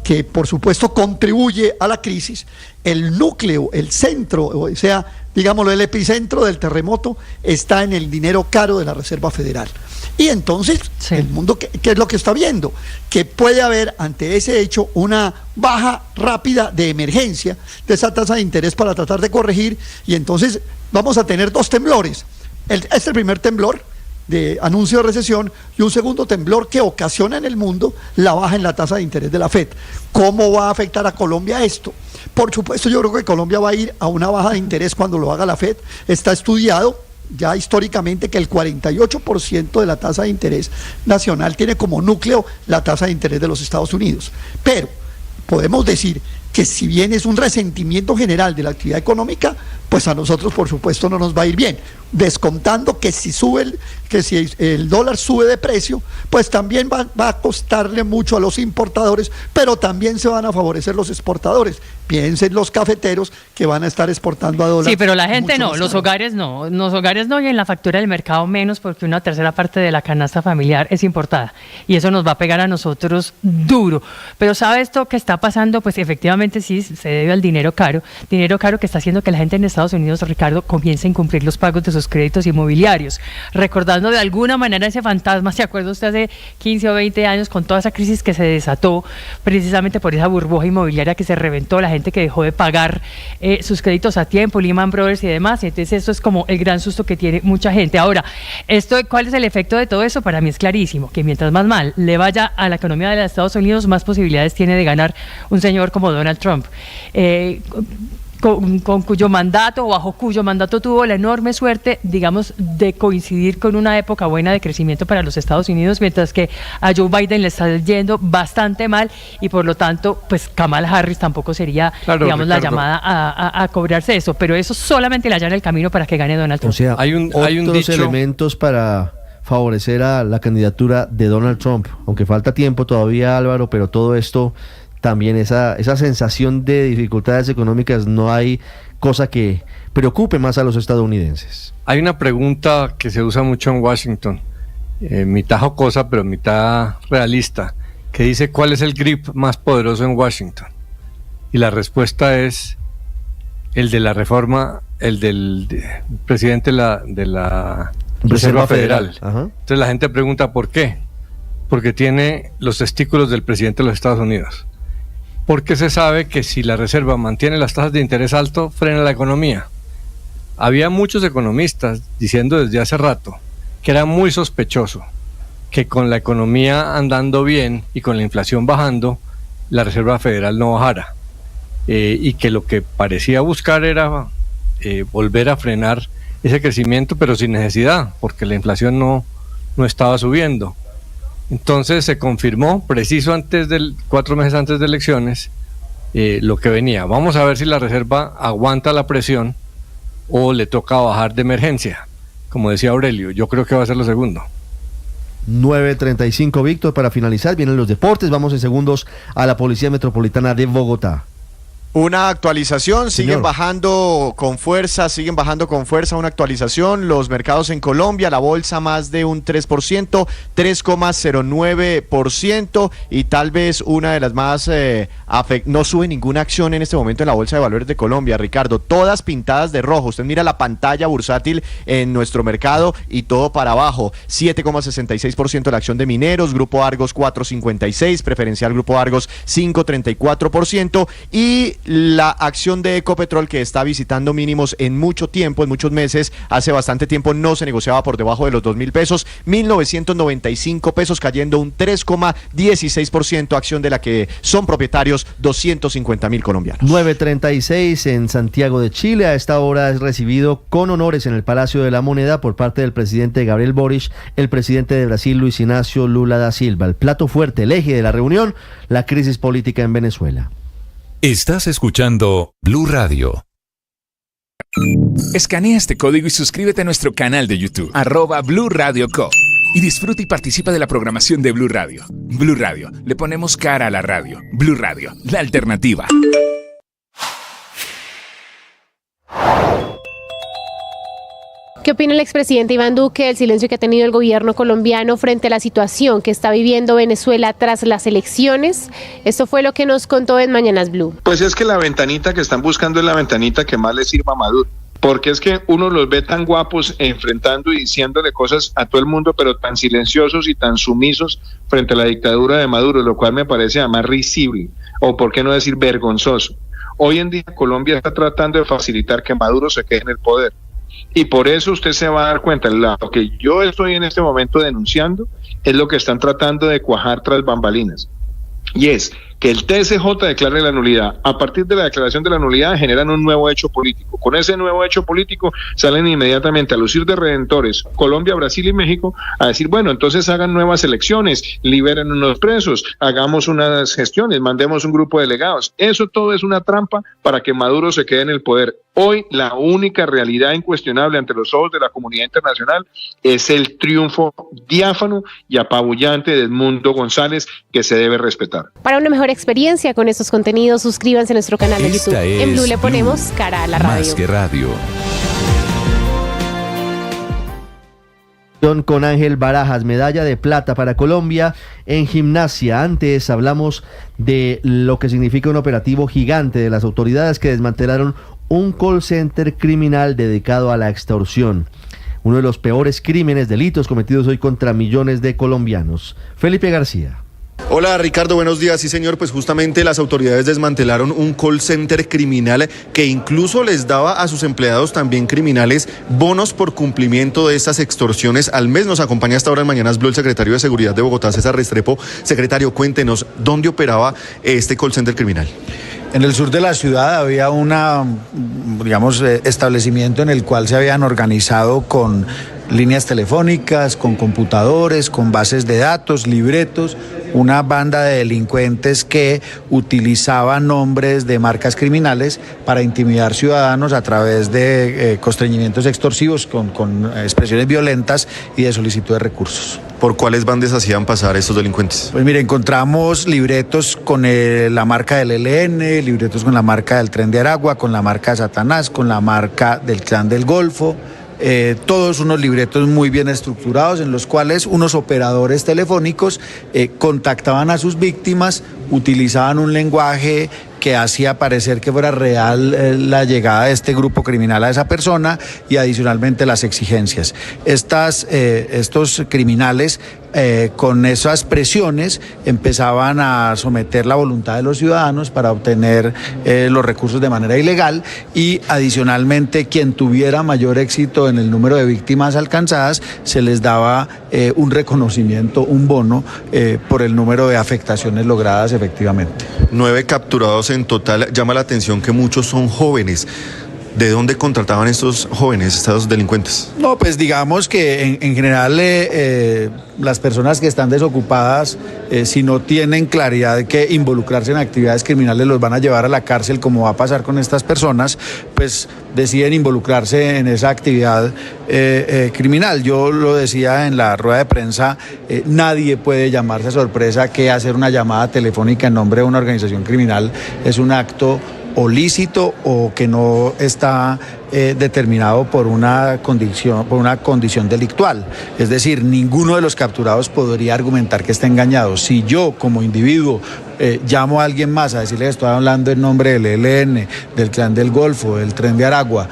que por supuesto contribuye a la crisis, el núcleo, el centro, o sea, digámoslo, el epicentro del terremoto está en el dinero caro de la Reserva Federal. Y entonces, el mundo, ¿qué es lo que está viendo? Que puede haber ante ese hecho una baja rápida de emergencia de esa tasa de interés para tratar de corregir, y entonces vamos a tener 2 temblores. Este es el primer temblor de anuncio de recesión y un segundo temblor que ocasiona en el mundo la baja en la tasa de interés de la FED. ¿Cómo va a afectar a Colombia esto? Por supuesto, yo creo que Colombia va a ir a una baja de interés cuando lo haga la FED. Está estudiado ya históricamente que el 48% de la tasa de interés nacional tiene como núcleo la tasa de interés de los Estados Unidos. Pero podemos decir que si bien es un resentimiento general de la actividad económica, pues a nosotros por supuesto no nos va a ir bien, descontando que si el dólar sube de precio, pues también va a costarle mucho a los importadores, pero también se van a favorecer los exportadores. Piensen los cafeteros que van a estar exportando a dólar. Sí, pero la gente no, los hogares no, y en la factura del mercado menos, porque una tercera parte de la canasta familiar es importada y eso nos va a pegar a nosotros duro. Pero ¿sabe esto que está pasando? Pues efectivamente sí, se debe al dinero caro que está haciendo que la gente en Estados Unidos, Ricardo, comience a incumplir los pagos de sus los créditos inmobiliarios, recordando de alguna manera ese fantasma. ¿Se acuerda usted hace 15 o 20 años con toda esa crisis que se desató precisamente por esa burbuja inmobiliaria que se reventó, la gente que dejó de pagar sus créditos a tiempo, Lehman Brothers y demás? Y entonces esto es como el gran susto que tiene mucha gente. Ahora, ¿cuál es el efecto de todo eso? Para mí es clarísimo, que mientras más mal le vaya a la economía de los Estados Unidos, más posibilidades tiene de ganar un señor como Donald Trump, con cuyo mandato, o bajo cuyo mandato tuvo la enorme suerte, digamos, de coincidir con una época buena de crecimiento para los Estados Unidos, mientras que a Joe Biden le está yendo bastante mal, y por lo tanto, pues Kamala Harris tampoco sería, digamos, Ricardo, la llamada a cobrarse eso, pero eso solamente le allana el camino para que gane Donald Trump. O sea, hay otros elementos para favorecer a la candidatura de Donald Trump, aunque falta tiempo todavía, Álvaro, pero todo esto, también esa sensación de dificultades económicas, no hay cosa que preocupe más a los estadounidenses. Hay una pregunta que se usa mucho en Washington, mitad jocosa pero mitad realista, que dice: ¿cuál es el grip más poderoso en Washington? Y la respuesta es el de la reforma, el del presidente de la Reserva Federal. Entonces la gente pregunta ¿por qué? Porque tiene los testículos del presidente de los Estados Unidos. Porque se sabe que si la Reserva mantiene las tasas de interés alto, frena la economía. Había muchos economistas diciendo desde hace rato que era muy sospechoso que con la economía andando bien y con la inflación bajando, la Reserva Federal no bajara. Y que lo que parecía buscar era volver a frenar ese crecimiento, pero sin necesidad, porque la inflación no estaba subiendo. Entonces se confirmó, preciso 4 meses antes de elecciones, lo que venía. Vamos a ver si la Reserva aguanta la presión o le toca bajar de emergencia. Como decía Aurelio, yo creo que va a ser lo segundo. 9:35, Víctor, para finalizar, vienen los deportes. Vamos en segundos a la Policía Metropolitana de Bogotá. Una actualización, siguen bajando con fuerza, una actualización. Los mercados en Colombia, la bolsa más de un 3%, 3,09%, y tal vez una de las más no sube ninguna acción en este momento en la Bolsa de Valores de Colombia, Ricardo, todas pintadas de rojo. Usted mira la pantalla bursátil en nuestro mercado y todo para abajo. 7,66% la acción de Mineros, Grupo Argos 4,56%, preferencial Grupo Argos 5,34%, y la acción de Ecopetrol, que está visitando mínimos en mucho tiempo, en muchos meses, hace bastante tiempo no se negociaba por debajo de los 2.000 pesos, 1.995 pesos, cayendo un 3,16%, acción de la que son propietarios 250.000 colombianos. 9:36 en Santiago de Chile. A esta hora es recibido con honores en el Palacio de la Moneda por parte del presidente Gabriel Boric, el presidente de Brasil, Luis Ignacio Lula da Silva. El plato fuerte, el eje de la reunión, la crisis política en Venezuela. Estás escuchando Blue Radio. Escanea este código y suscríbete a nuestro canal de YouTube, @Blue Radio Co. Y disfruta y participa de la programación de Blue Radio. Blue Radio, le ponemos cara a la radio. Blue Radio, la alternativa. ¿Qué opina el expresidente Iván Duque del silencio que ha tenido el gobierno colombiano frente a la situación que está viviendo Venezuela tras las elecciones? Esto fue lo que nos contó en Mañanas Blue. Pues es que la ventanita que están buscando es la ventanita que más le sirva a Maduro. Porque es que uno los ve tan guapos enfrentando y diciéndole cosas a todo el mundo, pero tan silenciosos y tan sumisos frente a la dictadura de Maduro, lo cual me parece además risible, o por qué no decir vergonzoso. Hoy en día Colombia está tratando de facilitar que Maduro se quede en el poder. Y por eso usted se va a dar cuenta, lo que yo estoy en este momento denunciando es lo que están tratando de cuajar tras bambalinas. Y es que el TSJ declare la nulidad. A partir de la declaración de la nulidad generan un nuevo hecho político. Con ese nuevo hecho político salen inmediatamente a lucir de redentores Colombia, Brasil y México a decir, bueno, entonces hagan nuevas elecciones, liberen unos presos, hagamos unas gestiones, mandemos un grupo de delegados. Eso todo es una trampa para que Maduro se quede en el poder. Hoy la única realidad incuestionable ante los ojos de la comunidad internacional es el triunfo diáfano y apabullante de Edmundo González, que se debe respetar. Para una mejor experiencia con estos contenidos, suscríbanse a nuestro canal de YouTube. En Blue le ponemos cara a la radio. Más que radio. Con Ángel Barajas, medalla de plata para Colombia en gimnasia. Antes hablamos de lo que significa un operativo gigante de las autoridades que desmantelaron un call center criminal dedicado a la extorsión. uno de los peores crímenes, delitos cometidos hoy contra millones de colombianos. Felipe García. Hola Ricardo, buenos días. Sí señor, pues justamente las autoridades desmantelaron un call center criminal que incluso les daba a sus empleados también criminales bonos por cumplimiento de estas extorsiones al mes. Nos acompaña hasta ahora en Mañanas Blue el secretario de Seguridad de Bogotá, César Restrepo. Secretario, cuéntenos, ¿dónde operaba este call center criminal? En el sur de la ciudad había establecimiento en el cual se habían organizado con líneas telefónicas, con computadores, con bases de datos, libretos, una banda de delincuentes que utilizaban nombres de marcas criminales para intimidar ciudadanos a través de constreñimientos extorsivos con expresiones violentas y de solicitud de recursos. ¿Por cuáles bandas hacían pasar estos delincuentes? Pues mire, encontramos libretos con la marca del ELN, libretos con la marca del Tren de Aragua, con la marca de Satanás, con la marca del Clan del Golfo. Todos unos libretos muy bien estructurados en los cuales unos operadores telefónicos contactaban a sus víctimas, utilizaban un lenguaje que hacía parecer que fuera real la llegada de este grupo criminal a esa persona y adicionalmente las exigencias. Estos criminales con esas presiones empezaban a someter la voluntad de los ciudadanos para obtener los recursos de manera ilegal y adicionalmente quien tuviera mayor éxito en el número de víctimas alcanzadas se les daba un reconocimiento, un bono por el número de afectaciones logradas efectivamente. 9 capturados en total. Llama la atención que muchos son jóvenes. ¿De dónde contrataban estos jóvenes, estos delincuentes? No, pues digamos que en general las personas que están desocupadas, si no tienen claridad de que involucrarse en actividades criminales los van a llevar a la cárcel, como va a pasar con estas personas, pues deciden involucrarse en esa actividad criminal. Yo lo decía en la rueda de prensa, nadie puede llamarse a sorpresa que hacer una llamada telefónica en nombre de una organización criminal es un acto o lícito o que no está determinado por una condición delictual. Es decir, ninguno de los capturados podría argumentar que está engañado. Si yo como individuo llamo a alguien más a decirle que estoy hablando en nombre del ELN, del Clan del Golfo, del Tren de Aragua,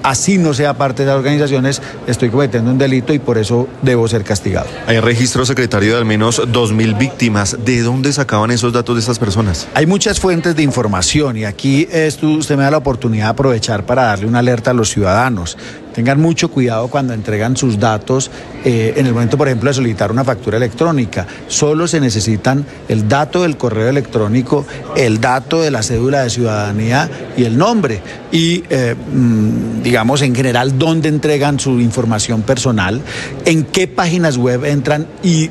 así no sea parte de las organizaciones, estoy cometiendo un delito y por eso debo ser castigado. Hay registro, secretario, de al menos 2.000 víctimas. ¿De dónde sacaban esos datos de estas personas? Hay muchas fuentes de información y aquí usted me da la oportunidad de aprovechar para darle una alerta a los ciudadanos. Tengan mucho cuidado cuando entregan sus datos en el momento, por ejemplo, de solicitar una factura electrónica. Solo se necesitan el dato del correo electrónico, el dato de la cédula de ciudadanía y el nombre. Y, digamos, en general, dónde entregan su información personal, en qué páginas web entran y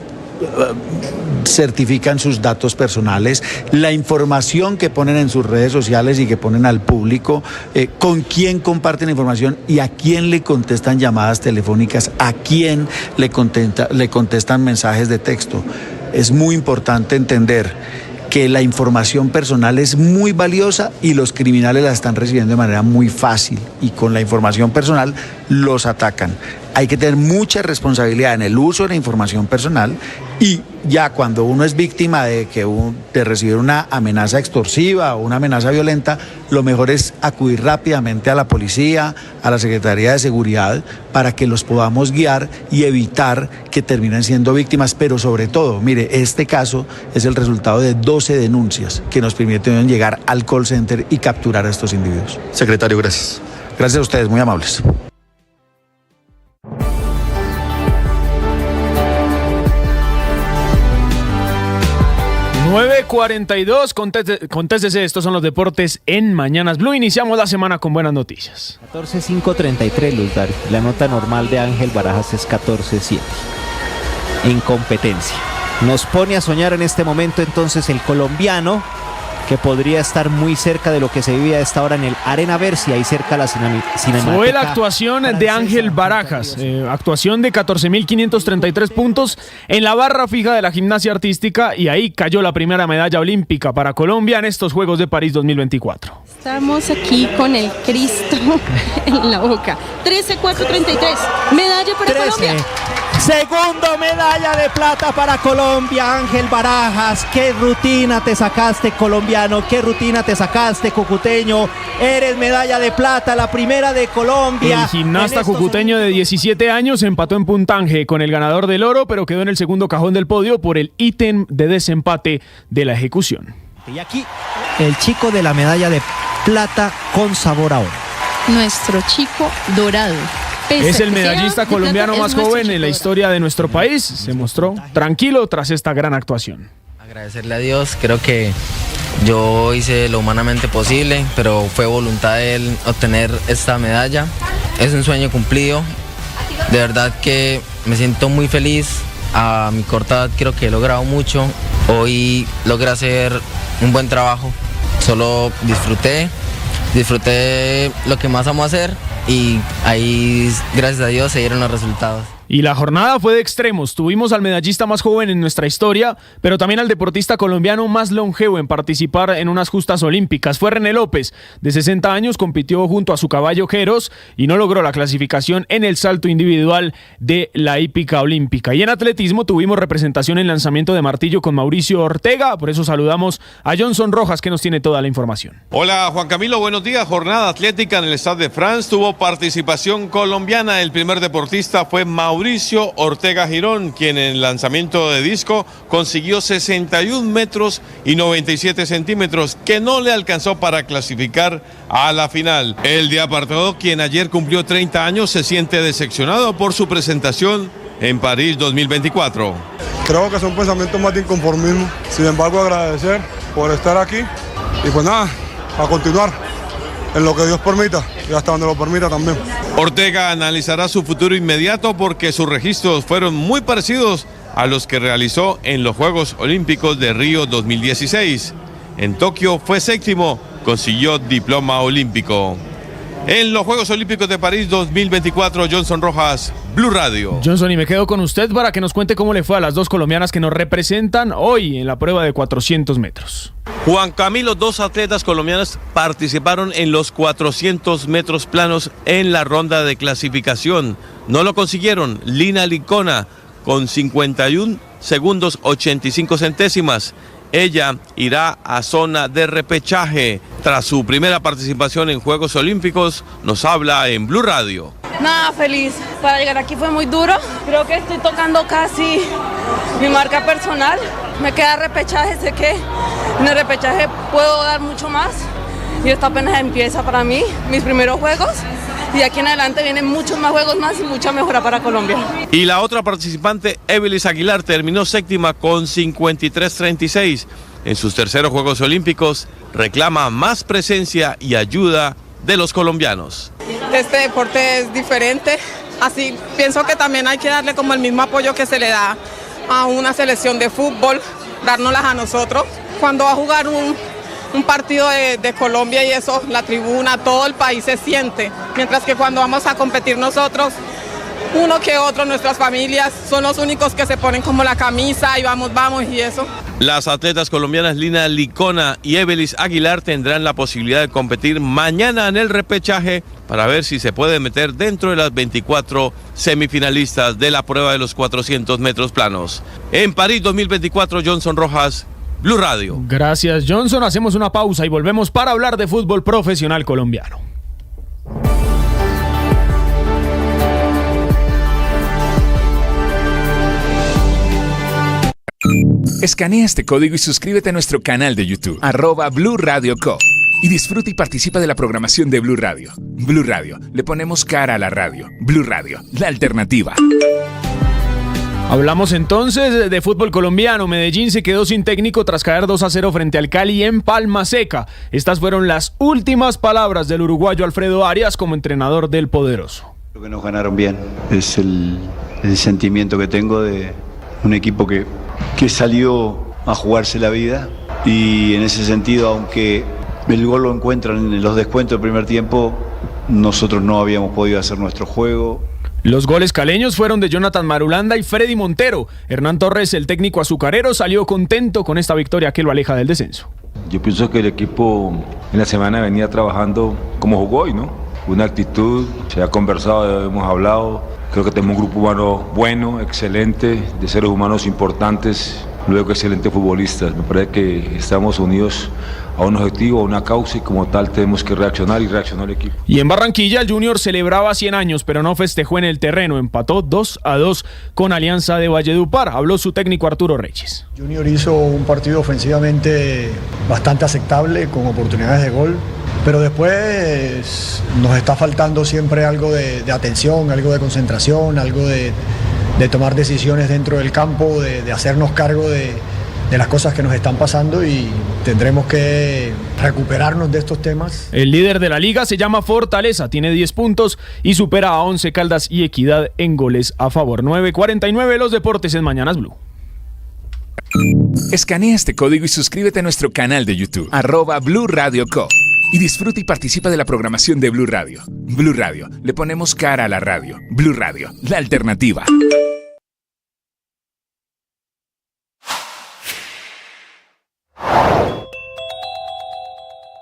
certifican sus datos personales, la información que ponen en sus redes sociales y que ponen al público, con quién comparten información y a quién le contestan llamadas telefónicas, a quién le contestan mensajes de texto. Es muy importante entender que la información personal es muy valiosa y los criminales la están recibiendo de manera muy fácil y con la información personal los atacan. Hay que tener mucha responsabilidad en el uso de la información personal y ya cuando uno es víctima de recibir una amenaza extorsiva o una amenaza violenta, lo mejor es acudir rápidamente a la policía, a la Secretaría de Seguridad, para que los podamos guiar y evitar que terminen siendo víctimas. Pero sobre todo, mire, este caso es el resultado de 12 denuncias que nos permitieron llegar al call center y capturar a estos individuos. Secretario, gracias. Gracias a ustedes, muy amables. 9:42, contéstese, estos son los deportes en Mañanas Blue. Iniciamos la semana con buenas noticias. 14.533, Luz Dario. La nota normal de Ángel Barajas es 14.7. En competencia. Nos pone a soñar en este momento entonces el colombiano, que podría estar muy cerca de lo que se vive a esta hora en el Arena Bercy, ahí cerca de la Cinemateca. Fue la actuación de Ángel Barajas, actuación de 14.533 puntos en la barra fija de la gimnasia artística, y ahí cayó la primera medalla olímpica para Colombia en estos Juegos de París 2024. Estamos aquí con el Cristo en la boca. 13.433, medalla para 13. Colombia. Segundo medalla de plata para Colombia, Ángel Barajas. Qué rutina te sacaste, colombiano, qué rutina te sacaste, cucuteño. Eres medalla de plata, la primera de Colombia. El gimnasta cucuteño de 17 años empató en puntaje con el ganador del oro, pero quedó en el segundo cajón del podio por el ítem de desempate de la ejecución. Y aquí el chico de la medalla de plata con sabor a oro. Nuestro chico dorado. Es el medallista colombiano más joven en la historia de nuestro país. Se mostró tranquilo tras esta gran actuación. Agradecerle a Dios, creo que yo hice lo humanamente posible, pero fue voluntad de él obtener esta medalla. Es un sueño cumplido. De verdad que me siento muy feliz. A mi corta edad creo que he logrado mucho. Hoy logré hacer un buen trabajo. Solo disfruté lo que más amo hacer. Y ahí, gracias a Dios, se dieron los resultados. Y la jornada fue de extremos. Tuvimos al medallista más joven en nuestra historia, pero también al deportista colombiano más longevo en participar en unas justas olímpicas. Fue René López, de 60 años, compitió junto a su caballo Jeros y no logró la clasificación en el salto individual de la hípica olímpica. Y en atletismo tuvimos representación en lanzamiento de martillo con Mauricio Ortega, por eso saludamos a Johnson Rojas, que nos tiene toda la información. Hola Juan Camilo, buenos días. Jornada atlética en el Stade de France, tuvo participación colombiana. El primer deportista fue Mauricio Ortega Girón, quien en el lanzamiento de disco consiguió 61 metros y 97 centímetros, que no le alcanzó para clasificar a la final. El de apartado, quien ayer cumplió 30 años, se siente decepcionado por su presentación en París 2024. Creo que son pensamientos más de inconformismo. Sin embargo, agradecer por estar aquí y pues nada, a continuar en lo que Dios permita y hasta donde lo permita también. Ortega analizará su futuro inmediato porque sus registros fueron muy parecidos a los que realizó en los Juegos Olímpicos de Río 2016. En Tokio fue séptimo, consiguió diploma olímpico. En los Juegos Olímpicos de París 2024, Johnson Rojas, Blue Radio. Johnson, y me quedo con usted para que nos cuente cómo le fue a las dos colombianas que nos representan hoy en la prueba de 400 metros. Juan Camilo, dos atletas colombianas participaron en los 400 metros planos en la ronda de clasificación. No lo consiguieron. Lina Licona con 51 segundos 85 centésimas. Ella irá a zona de repechaje. Tras su primera participación en Juegos Olímpicos, nos habla en Blue Radio. Nada, feliz. Para llegar aquí fue muy duro. Creo que estoy tocando casi mi marca personal. Me queda repechaje, sé que en el repechaje puedo dar mucho más. Y esto apenas empieza para mí, mis primeros juegos. Y aquí en adelante vienen muchos más juegos más y mucha mejora para Colombia. Y la otra participante, Evelis Aguilar, terminó séptima con 53.36. En sus terceros Juegos Olímpicos reclama más presencia y ayuda de los colombianos. Este deporte es diferente, así pienso que también hay que darle como el mismo apoyo que se le da a una selección de fútbol, dárnoslas a nosotros. Cuando va a jugar un partido de Colombia y eso, la tribuna, todo el país se siente, mientras que cuando vamos a competir nosotros, uno que otro, nuestras familias, son los únicos que se ponen como la camisa y vamos y eso. Las atletas colombianas Lina Licona y Evelis Aguilar tendrán la posibilidad de competir mañana en el repechaje para ver si se puede meter dentro de las 24 semifinalistas de la prueba de los 400 metros planos. En París 2024, Johnson Rojas, Blue Radio. Gracias, Johnson. Hacemos una pausa y volvemos para hablar de fútbol profesional colombiano. Escanea este código y suscríbete a nuestro canal de YouTube, @Blue Radio Co. Y disfruta y participa de la programación de Blue Radio. Blue Radio, le ponemos cara a la radio. Blue Radio, la alternativa. Hablamos entonces de fútbol colombiano. Medellín se quedó sin técnico tras caer 2-0 frente al Cali en Palma Seca. Estas fueron las últimas palabras del uruguayo Alfredo Arias como entrenador del Poderoso. Creo que nos ganaron bien. Es el sentimiento que tengo de un equipo que salió a jugarse la vida. Y en ese sentido, aunque el gol lo encuentran en los descuentos del primer tiempo, nosotros no habíamos podido hacer nuestro juego. Los goles caleños fueron de Jonathan Marulanda y Freddy Montero. Hernán Torres, el técnico azucarero, salió contento con esta victoria que lo aleja del descenso. Yo pienso que el equipo en la semana venía trabajando como jugó hoy, ¿no? Una actitud, se ha conversado, hemos hablado, Creo que tenemos un grupo humano bueno, excelente, de seres humanos importantes, luego excelentes futbolistas. Me parece que estamos unidos a un objetivo, a una causa, y como tal tenemos que reaccionar y reaccionar el equipo. Y en Barranquilla el Junior celebraba 100 años, pero no festejó en el terreno, empató 2-2 con Alianza de Valledupar. Habló su técnico Arturo Reyes. Junior hizo un partido ofensivamente bastante aceptable, con oportunidades de gol, pero después nos está faltando siempre algo de atención, algo de concentración, algo de tomar decisiones dentro del campo, de hacernos cargo de las cosas que nos están pasando, y tendremos que recuperarnos de estos temas. El líder de la liga se llama Fortaleza, tiene 10 puntos y supera a 11 Caldas y Equidad en goles a favor. 9:49 los deportes en Mañanas Blue. Escanea este código y suscríbete a nuestro canal de YouTube, @Blue Radio Co. Y disfruta y participa de la programación de Blue Radio. Blue Radio, le ponemos cara a la radio. Blue Radio, la alternativa.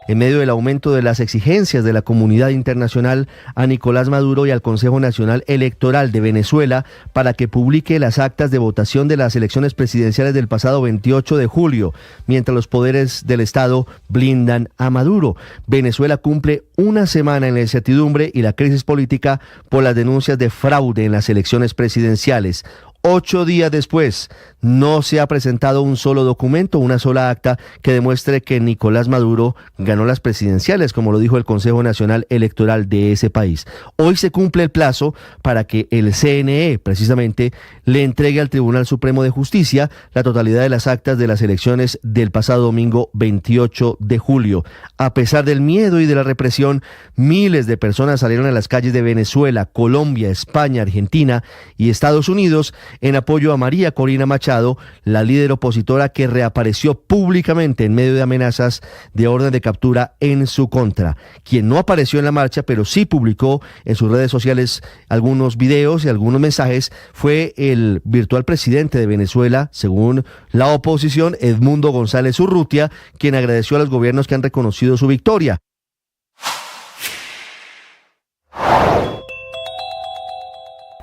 En medio del aumento de las exigencias de la comunidad internacional a Nicolás Maduro y al Consejo Nacional Electoral de Venezuela para que publique las actas de votación de las elecciones presidenciales del pasado 28 de julio, mientras los poderes del Estado blindan a Maduro. Venezuela cumple una semana en la incertidumbre y la crisis política por las denuncias de fraude en las elecciones presidenciales. 8 días después, no se ha presentado un solo documento, una sola acta que demuestre que Nicolás Maduro ganó las presidenciales, como lo dijo el Consejo Nacional Electoral de ese país. Hoy se cumple el plazo para que el CNE, precisamente, le entregue al Tribunal Supremo de Justicia la totalidad de las actas de las elecciones del pasado domingo 28 de julio. A pesar del miedo y de la represión, miles de personas salieron a las calles de Venezuela, Colombia, España, Argentina y Estados Unidos en apoyo a María Corina Machado, la líder opositora que reapareció públicamente en medio de amenazas de orden de captura en su contra. Quien no apareció en la marcha, pero sí publicó en sus redes sociales algunos videos y algunos mensajes, fue el virtual presidente de Venezuela, según la oposición, Edmundo González Urrutia, quien agradeció a los gobiernos que han reconocido su victoria.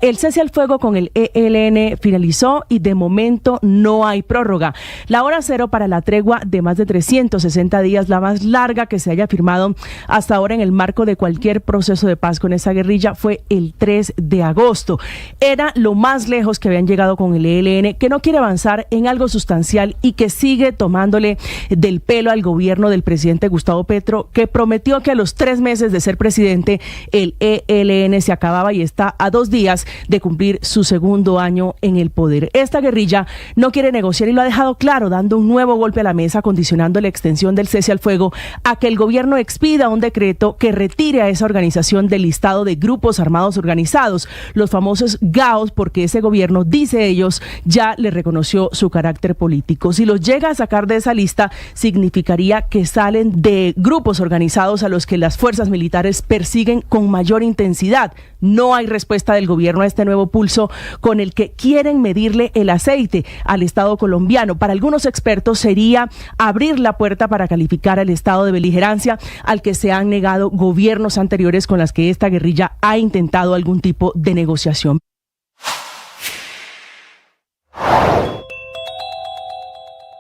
El cese al fuego con el ELN finalizó y de momento no hay prórroga. La hora cero para la tregua de más de 360 días, la más larga que se haya firmado hasta ahora en el marco de cualquier proceso de paz con esa guerrilla, fue el 3 de agosto. Era lo más lejos que habían llegado con el ELN, que no quiere avanzar en algo sustancial y que sigue tomándole del pelo al gobierno del presidente Gustavo Petro, que prometió que a los 3 meses de ser presidente el ELN se acababa y está a 2 días de cumplir su segundo año en el poder. Esta guerrilla no quiere negociar y lo ha dejado claro, dando un nuevo golpe a la mesa, condicionando la extensión del cese al fuego a que el gobierno expida un decreto que retire a esa organización del listado de grupos armados organizados, los famosos GAOs, porque ese gobierno, dice ellos, ya le reconoció su carácter político. Si los llega a sacar de esa lista, significaría que salen de grupos organizados a los que las fuerzas militares persiguen con mayor intensidad. No hay respuesta del gobierno a este nuevo pulso con el que quieren medirle el aceite al Estado colombiano. Para algunos expertos sería abrir la puerta para calificar al estado de beligerancia al que se han negado gobiernos anteriores con las que esta guerrilla ha intentado algún tipo de negociación.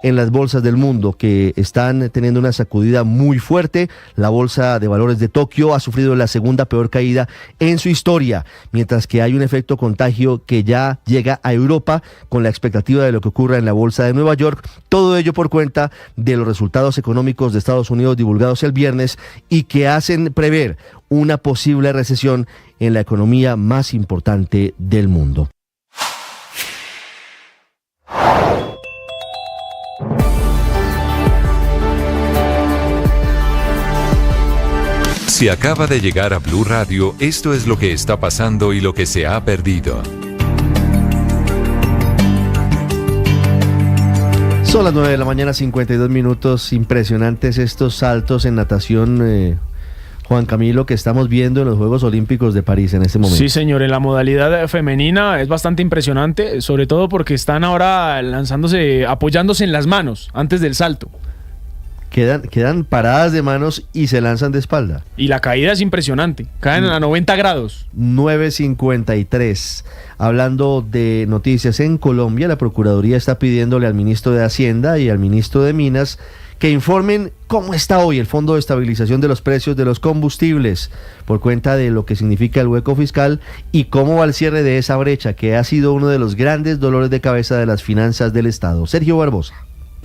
En las bolsas del mundo que están teniendo una sacudida muy fuerte, la bolsa de valores de Tokio ha sufrido la segunda peor caída en su historia, mientras que hay un efecto contagio que ya llega a Europa con la expectativa de lo que ocurra en la bolsa de Nueva York, todo ello por cuenta de los resultados económicos de Estados Unidos divulgados el viernes y que hacen prever una posible recesión en la economía más importante del mundo. Si acaba de llegar a Blue Radio, esto es lo que está pasando y lo que se ha perdido. Son las 9 de la mañana, 52 minutos. Impresionantes estos saltos en natación, Juan Camilo, que estamos viendo en los Juegos Olímpicos de París en este momento. Sí, señor, en la modalidad femenina es bastante impresionante, sobre todo porque están ahora lanzándose, apoyándose en las manos antes del salto. quedan paradas de manos y se lanzan de espalda. Y la caída es impresionante, caen a 90 grados. 9:53. Hablando de noticias en Colombia, la Procuraduría está pidiéndole al ministro de Hacienda y al ministro de Minas que informen cómo está hoy el Fondo de Estabilización de los Precios de los Combustibles por cuenta de lo que significa el hueco fiscal y cómo va el cierre de esa brecha que ha sido uno de los grandes dolores de cabeza de las finanzas del Estado. Sergio Barbosa.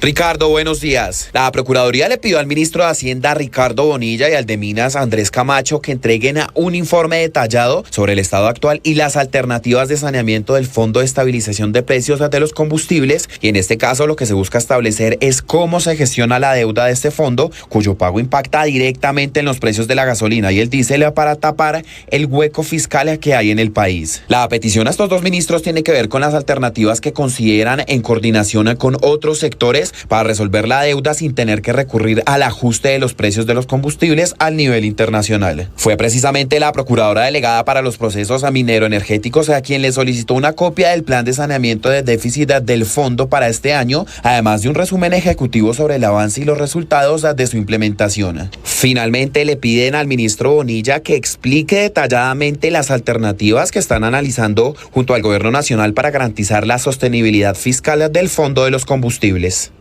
Ricardo, buenos días. La Procuraduría le pidió al ministro de Hacienda, Ricardo Bonilla, y al de Minas, Andrés Camacho, que entreguen un informe detallado sobre el estado actual y las alternativas de saneamiento del Fondo de Estabilización de Precios de los Combustibles, y en este caso lo que se busca establecer es cómo se gestiona la deuda de este fondo, cuyo pago impacta directamente en los precios de la gasolina y el diésel para tapar el hueco fiscal que hay en el país. La petición a estos dos ministros tiene que ver con las alternativas que consideran en coordinación con otros sectores para resolver la deuda sin tener que recurrir al ajuste de los precios de los combustibles al nivel internacional. Fue precisamente la procuradora delegada para los procesos minero-energéticos a quien le solicitó una copia del plan de saneamiento de déficit del fondo para este año, además de un resumen ejecutivo sobre el avance y los resultados de su implementación. Finalmente le piden al ministro Bonilla que explique detalladamente las alternativas que están analizando junto al gobierno nacional para garantizar la sostenibilidad fiscal del fondo de los combustibles.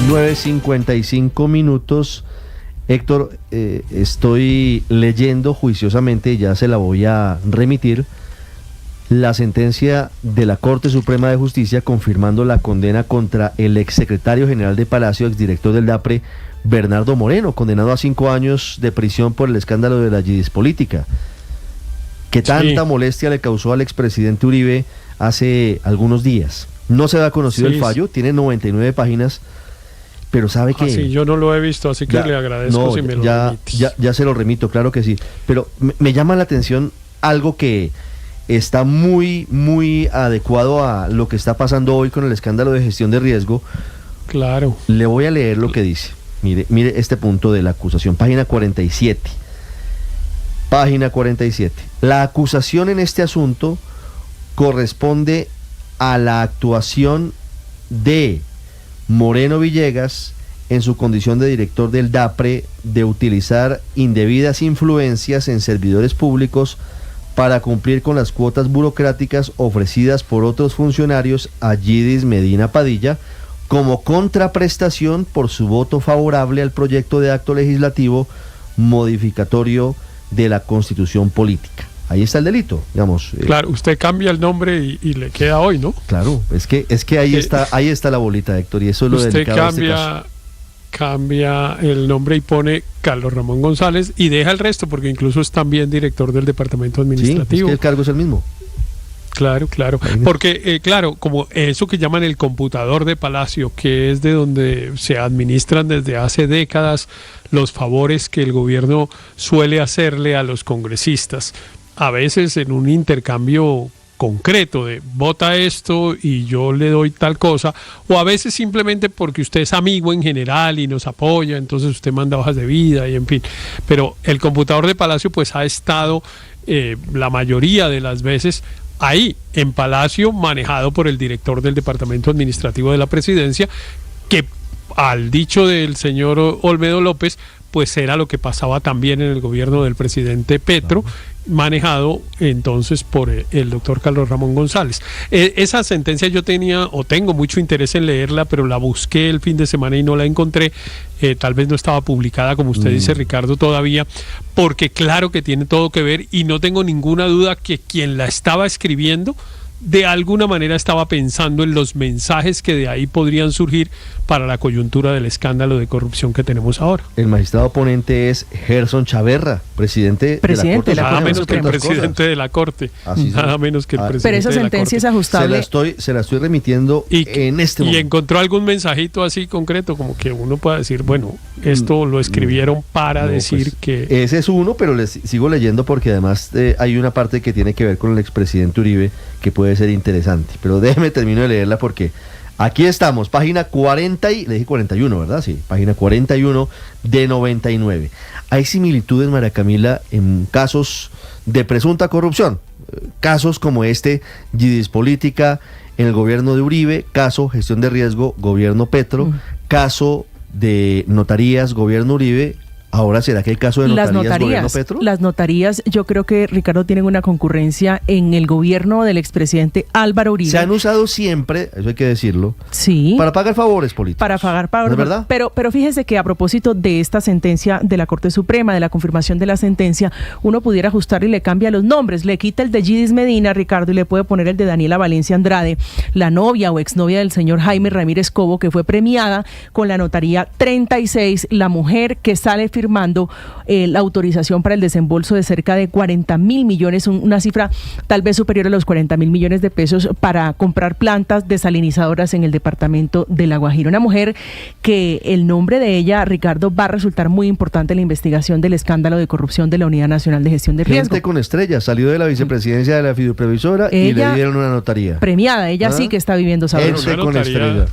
9:55. Héctor, estoy leyendo juiciosamente, ya se la voy a remitir, la sentencia de la Corte Suprema de Justicia confirmando la condena contra el exsecretario general de Palacio, exdirector del DAPRE, Bernardo Moreno, condenado a 5 años de prisión por el escándalo de la yidis política. Que tanta molestia le causó al expresidente Uribe hace algunos días. No se ha conocido el fallo, tiene 99 páginas, pero sabe que... Sí, yo no lo he visto, así que le agradezco si me lo remites. Ya se lo remito, claro que sí. Pero me llama la atención algo que está muy, muy adecuado a lo que está pasando hoy con el escándalo de gestión de riesgo. Claro. Le voy a leer lo que dice. Mire este punto de la acusación, página 47. Página 47. La acusación en este asunto corresponde a la actuación de Moreno Villegas en su condición de director del DAPRE de utilizar indebidas influencias en servidores públicos para cumplir con las cuotas burocráticas ofrecidas por otros funcionarios a Yidis Medina Padilla como contraprestación por su voto favorable al proyecto de acto legislativo modificatorio de la Constitución Política. Ahí está el delito, digamos. Claro, usted cambia el nombre y le queda hoy, ¿no? Claro, es que ahí está la bolita, Héctor, y eso es lo delicado de este caso. Cambia el nombre y pone Carlos Ramón González y deja el resto, porque incluso es también director del departamento administrativo. Sí, es que el cargo es el mismo. Claro, porque claro, como eso que llaman el computador de Palacio, que es de donde se administran desde hace décadas los favores que el gobierno suele hacerle a los congresistas, a veces en un intercambio concreto de vota esto y yo le doy tal cosa, o a veces simplemente porque usted es amigo en general y nos apoya, entonces usted manda hojas de vida y en fin. Pero el computador de Palacio pues ha estado la mayoría de las veces ahí en Palacio, manejado por el director del Departamento Administrativo de la Presidencia, que al dicho del señor Olmedo López, pues era lo que pasaba también en el gobierno del presidente Petro, manejado entonces por el doctor Carlos Ramón González. Esa sentencia yo tengo mucho interés en leerla, pero la busqué el fin de semana y no la encontré. Tal vez no estaba publicada, como usted dice, Ricardo, todavía, porque claro que tiene todo que ver y no tengo ninguna duda que quien la estaba escribiendo de alguna manera estaba pensando en los mensajes que de ahí podrían surgir para la coyuntura del escándalo de corrupción que tenemos ahora. El magistrado ponente es Gerson Chaverra, presidente de la Corte. Nada menos que el presidente de la Corte. Nada menos que el presidente. Pero esa sentencia es ajustable. Se la estoy remitiendo en este momento. ¿Y encontró algún mensajito así concreto, como que uno pueda decir, bueno, esto lo escribieron para decir que... Ese es uno, pero les sigo leyendo porque además hay una parte que tiene que ver con el expresidente Uribe que puede ser interesante. Pero déjeme termino de leerla porque... Aquí estamos, página 40 le dije 41, ¿verdad? Sí, página 41 de 99. Hay similitudes, María Camila, en casos de presunta corrupción. Casos como este, yidis política en el gobierno de Uribe, caso gestión de riesgo, gobierno Petro, caso de notarías, gobierno Uribe. Ahora, ¿será que el caso de notarías, gobierno Petro? Las notarías, yo creo que, Ricardo, tienen una concurrencia en el gobierno del expresidente Álvaro Uribe. Se han usado siempre, eso hay que decirlo, sí, para pagar favores políticos. Para pagar favores, ¿no es verdad? Pero fíjese que a propósito de esta sentencia de la Corte Suprema, de la confirmación de la sentencia, uno pudiera ajustar y le cambia los nombres, le quita el de Gidis Medina, Ricardo, y le puede poner el de Daniela Valencia Andrade, la novia o exnovia del señor Jaime Ramírez Cobo, que fue premiada con la notaría 36, la mujer que sale firmando la autorización para el desembolso de cerca de 40.000 millones, una cifra tal vez superior a los 40.000 millones de pesos para comprar plantas desalinizadoras en el departamento de La Guajira. Una mujer que el nombre de ella, Ricardo, va a resultar muy importante en la investigación del escándalo de corrupción de la Unidad Nacional de Gestión de Riesgo. Gente con estrellas, salió de la vicepresidencia de la fiduprevisora y le dieron una notaría. Premiada, ella sí que está viviendo sabroso. Gente con estrellas.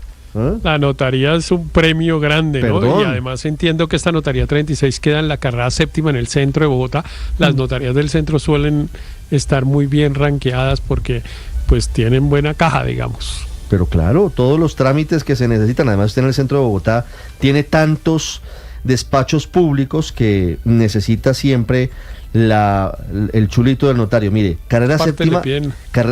La notaría es un premio grande, ¿no? Perdón. Y además entiendo que esta notaría 36 queda en la carrera séptima en el centro de Bogotá. Las notarías del centro suelen estar muy bien ranqueadas porque pues tienen buena caja, digamos. Pero claro, todos los trámites que se necesitan, además usted en el centro de Bogotá tiene tantos despachos públicos que necesita siempre el chulito del notario. Mire, carrera séptima,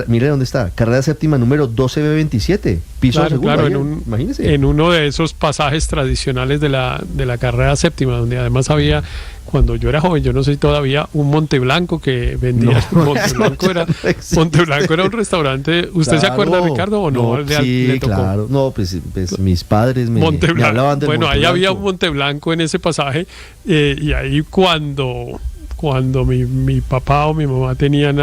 mire dónde está, carrera séptima número 12B27, piso segundo. Claro, imagínese. En uno de esos pasajes tradicionales de la carrera séptima, donde además había, cuando yo era joven, yo no sé si todavía, un Monteblanco que vendía. Monteblanco era un restaurante. ¿Usted se acuerda, Ricardo, o no? Sí, claro. No, pues mis padres me hablaban del Bueno, ahí había un Monteblanco en ese pasaje, y ahí cuando mi papá o mi mamá tenían,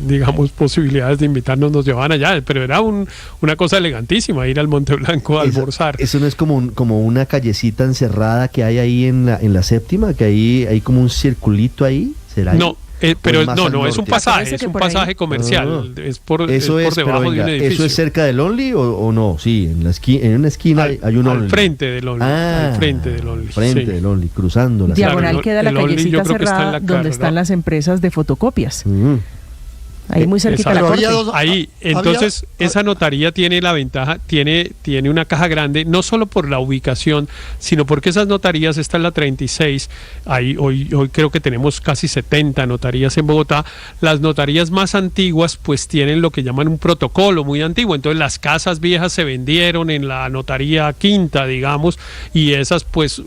digamos, posibilidades de invitarnos, nos llevaban allá, pero era una cosa elegantísima ir al Monteblanco a almorzar. Eso no es como una callecita encerrada que hay ahí en la séptima, que hay como un circulito ahí, ¿será? No. Pero no, es un pasaje comercial, es por debajo de un edificio. ¿Eso es cerca del Only o no? Sí, en una esquina hay un Only. Al frente del Only. Del Only, cruzando la diagonal queda la callecita cerrada donde están las empresas de fotocopias. Ahí muy cerquita de la corte. Ahí, entonces, esa notaría tiene la ventaja, tiene una caja grande, no solo por la ubicación, sino porque esas notarías, esta es la 36, ahí hoy creo que tenemos casi 70 notarías en Bogotá. Las notarías más antiguas pues tienen lo que llaman un protocolo muy antiguo, entonces las casas viejas se vendieron en la notaría quinta, digamos, y esas pues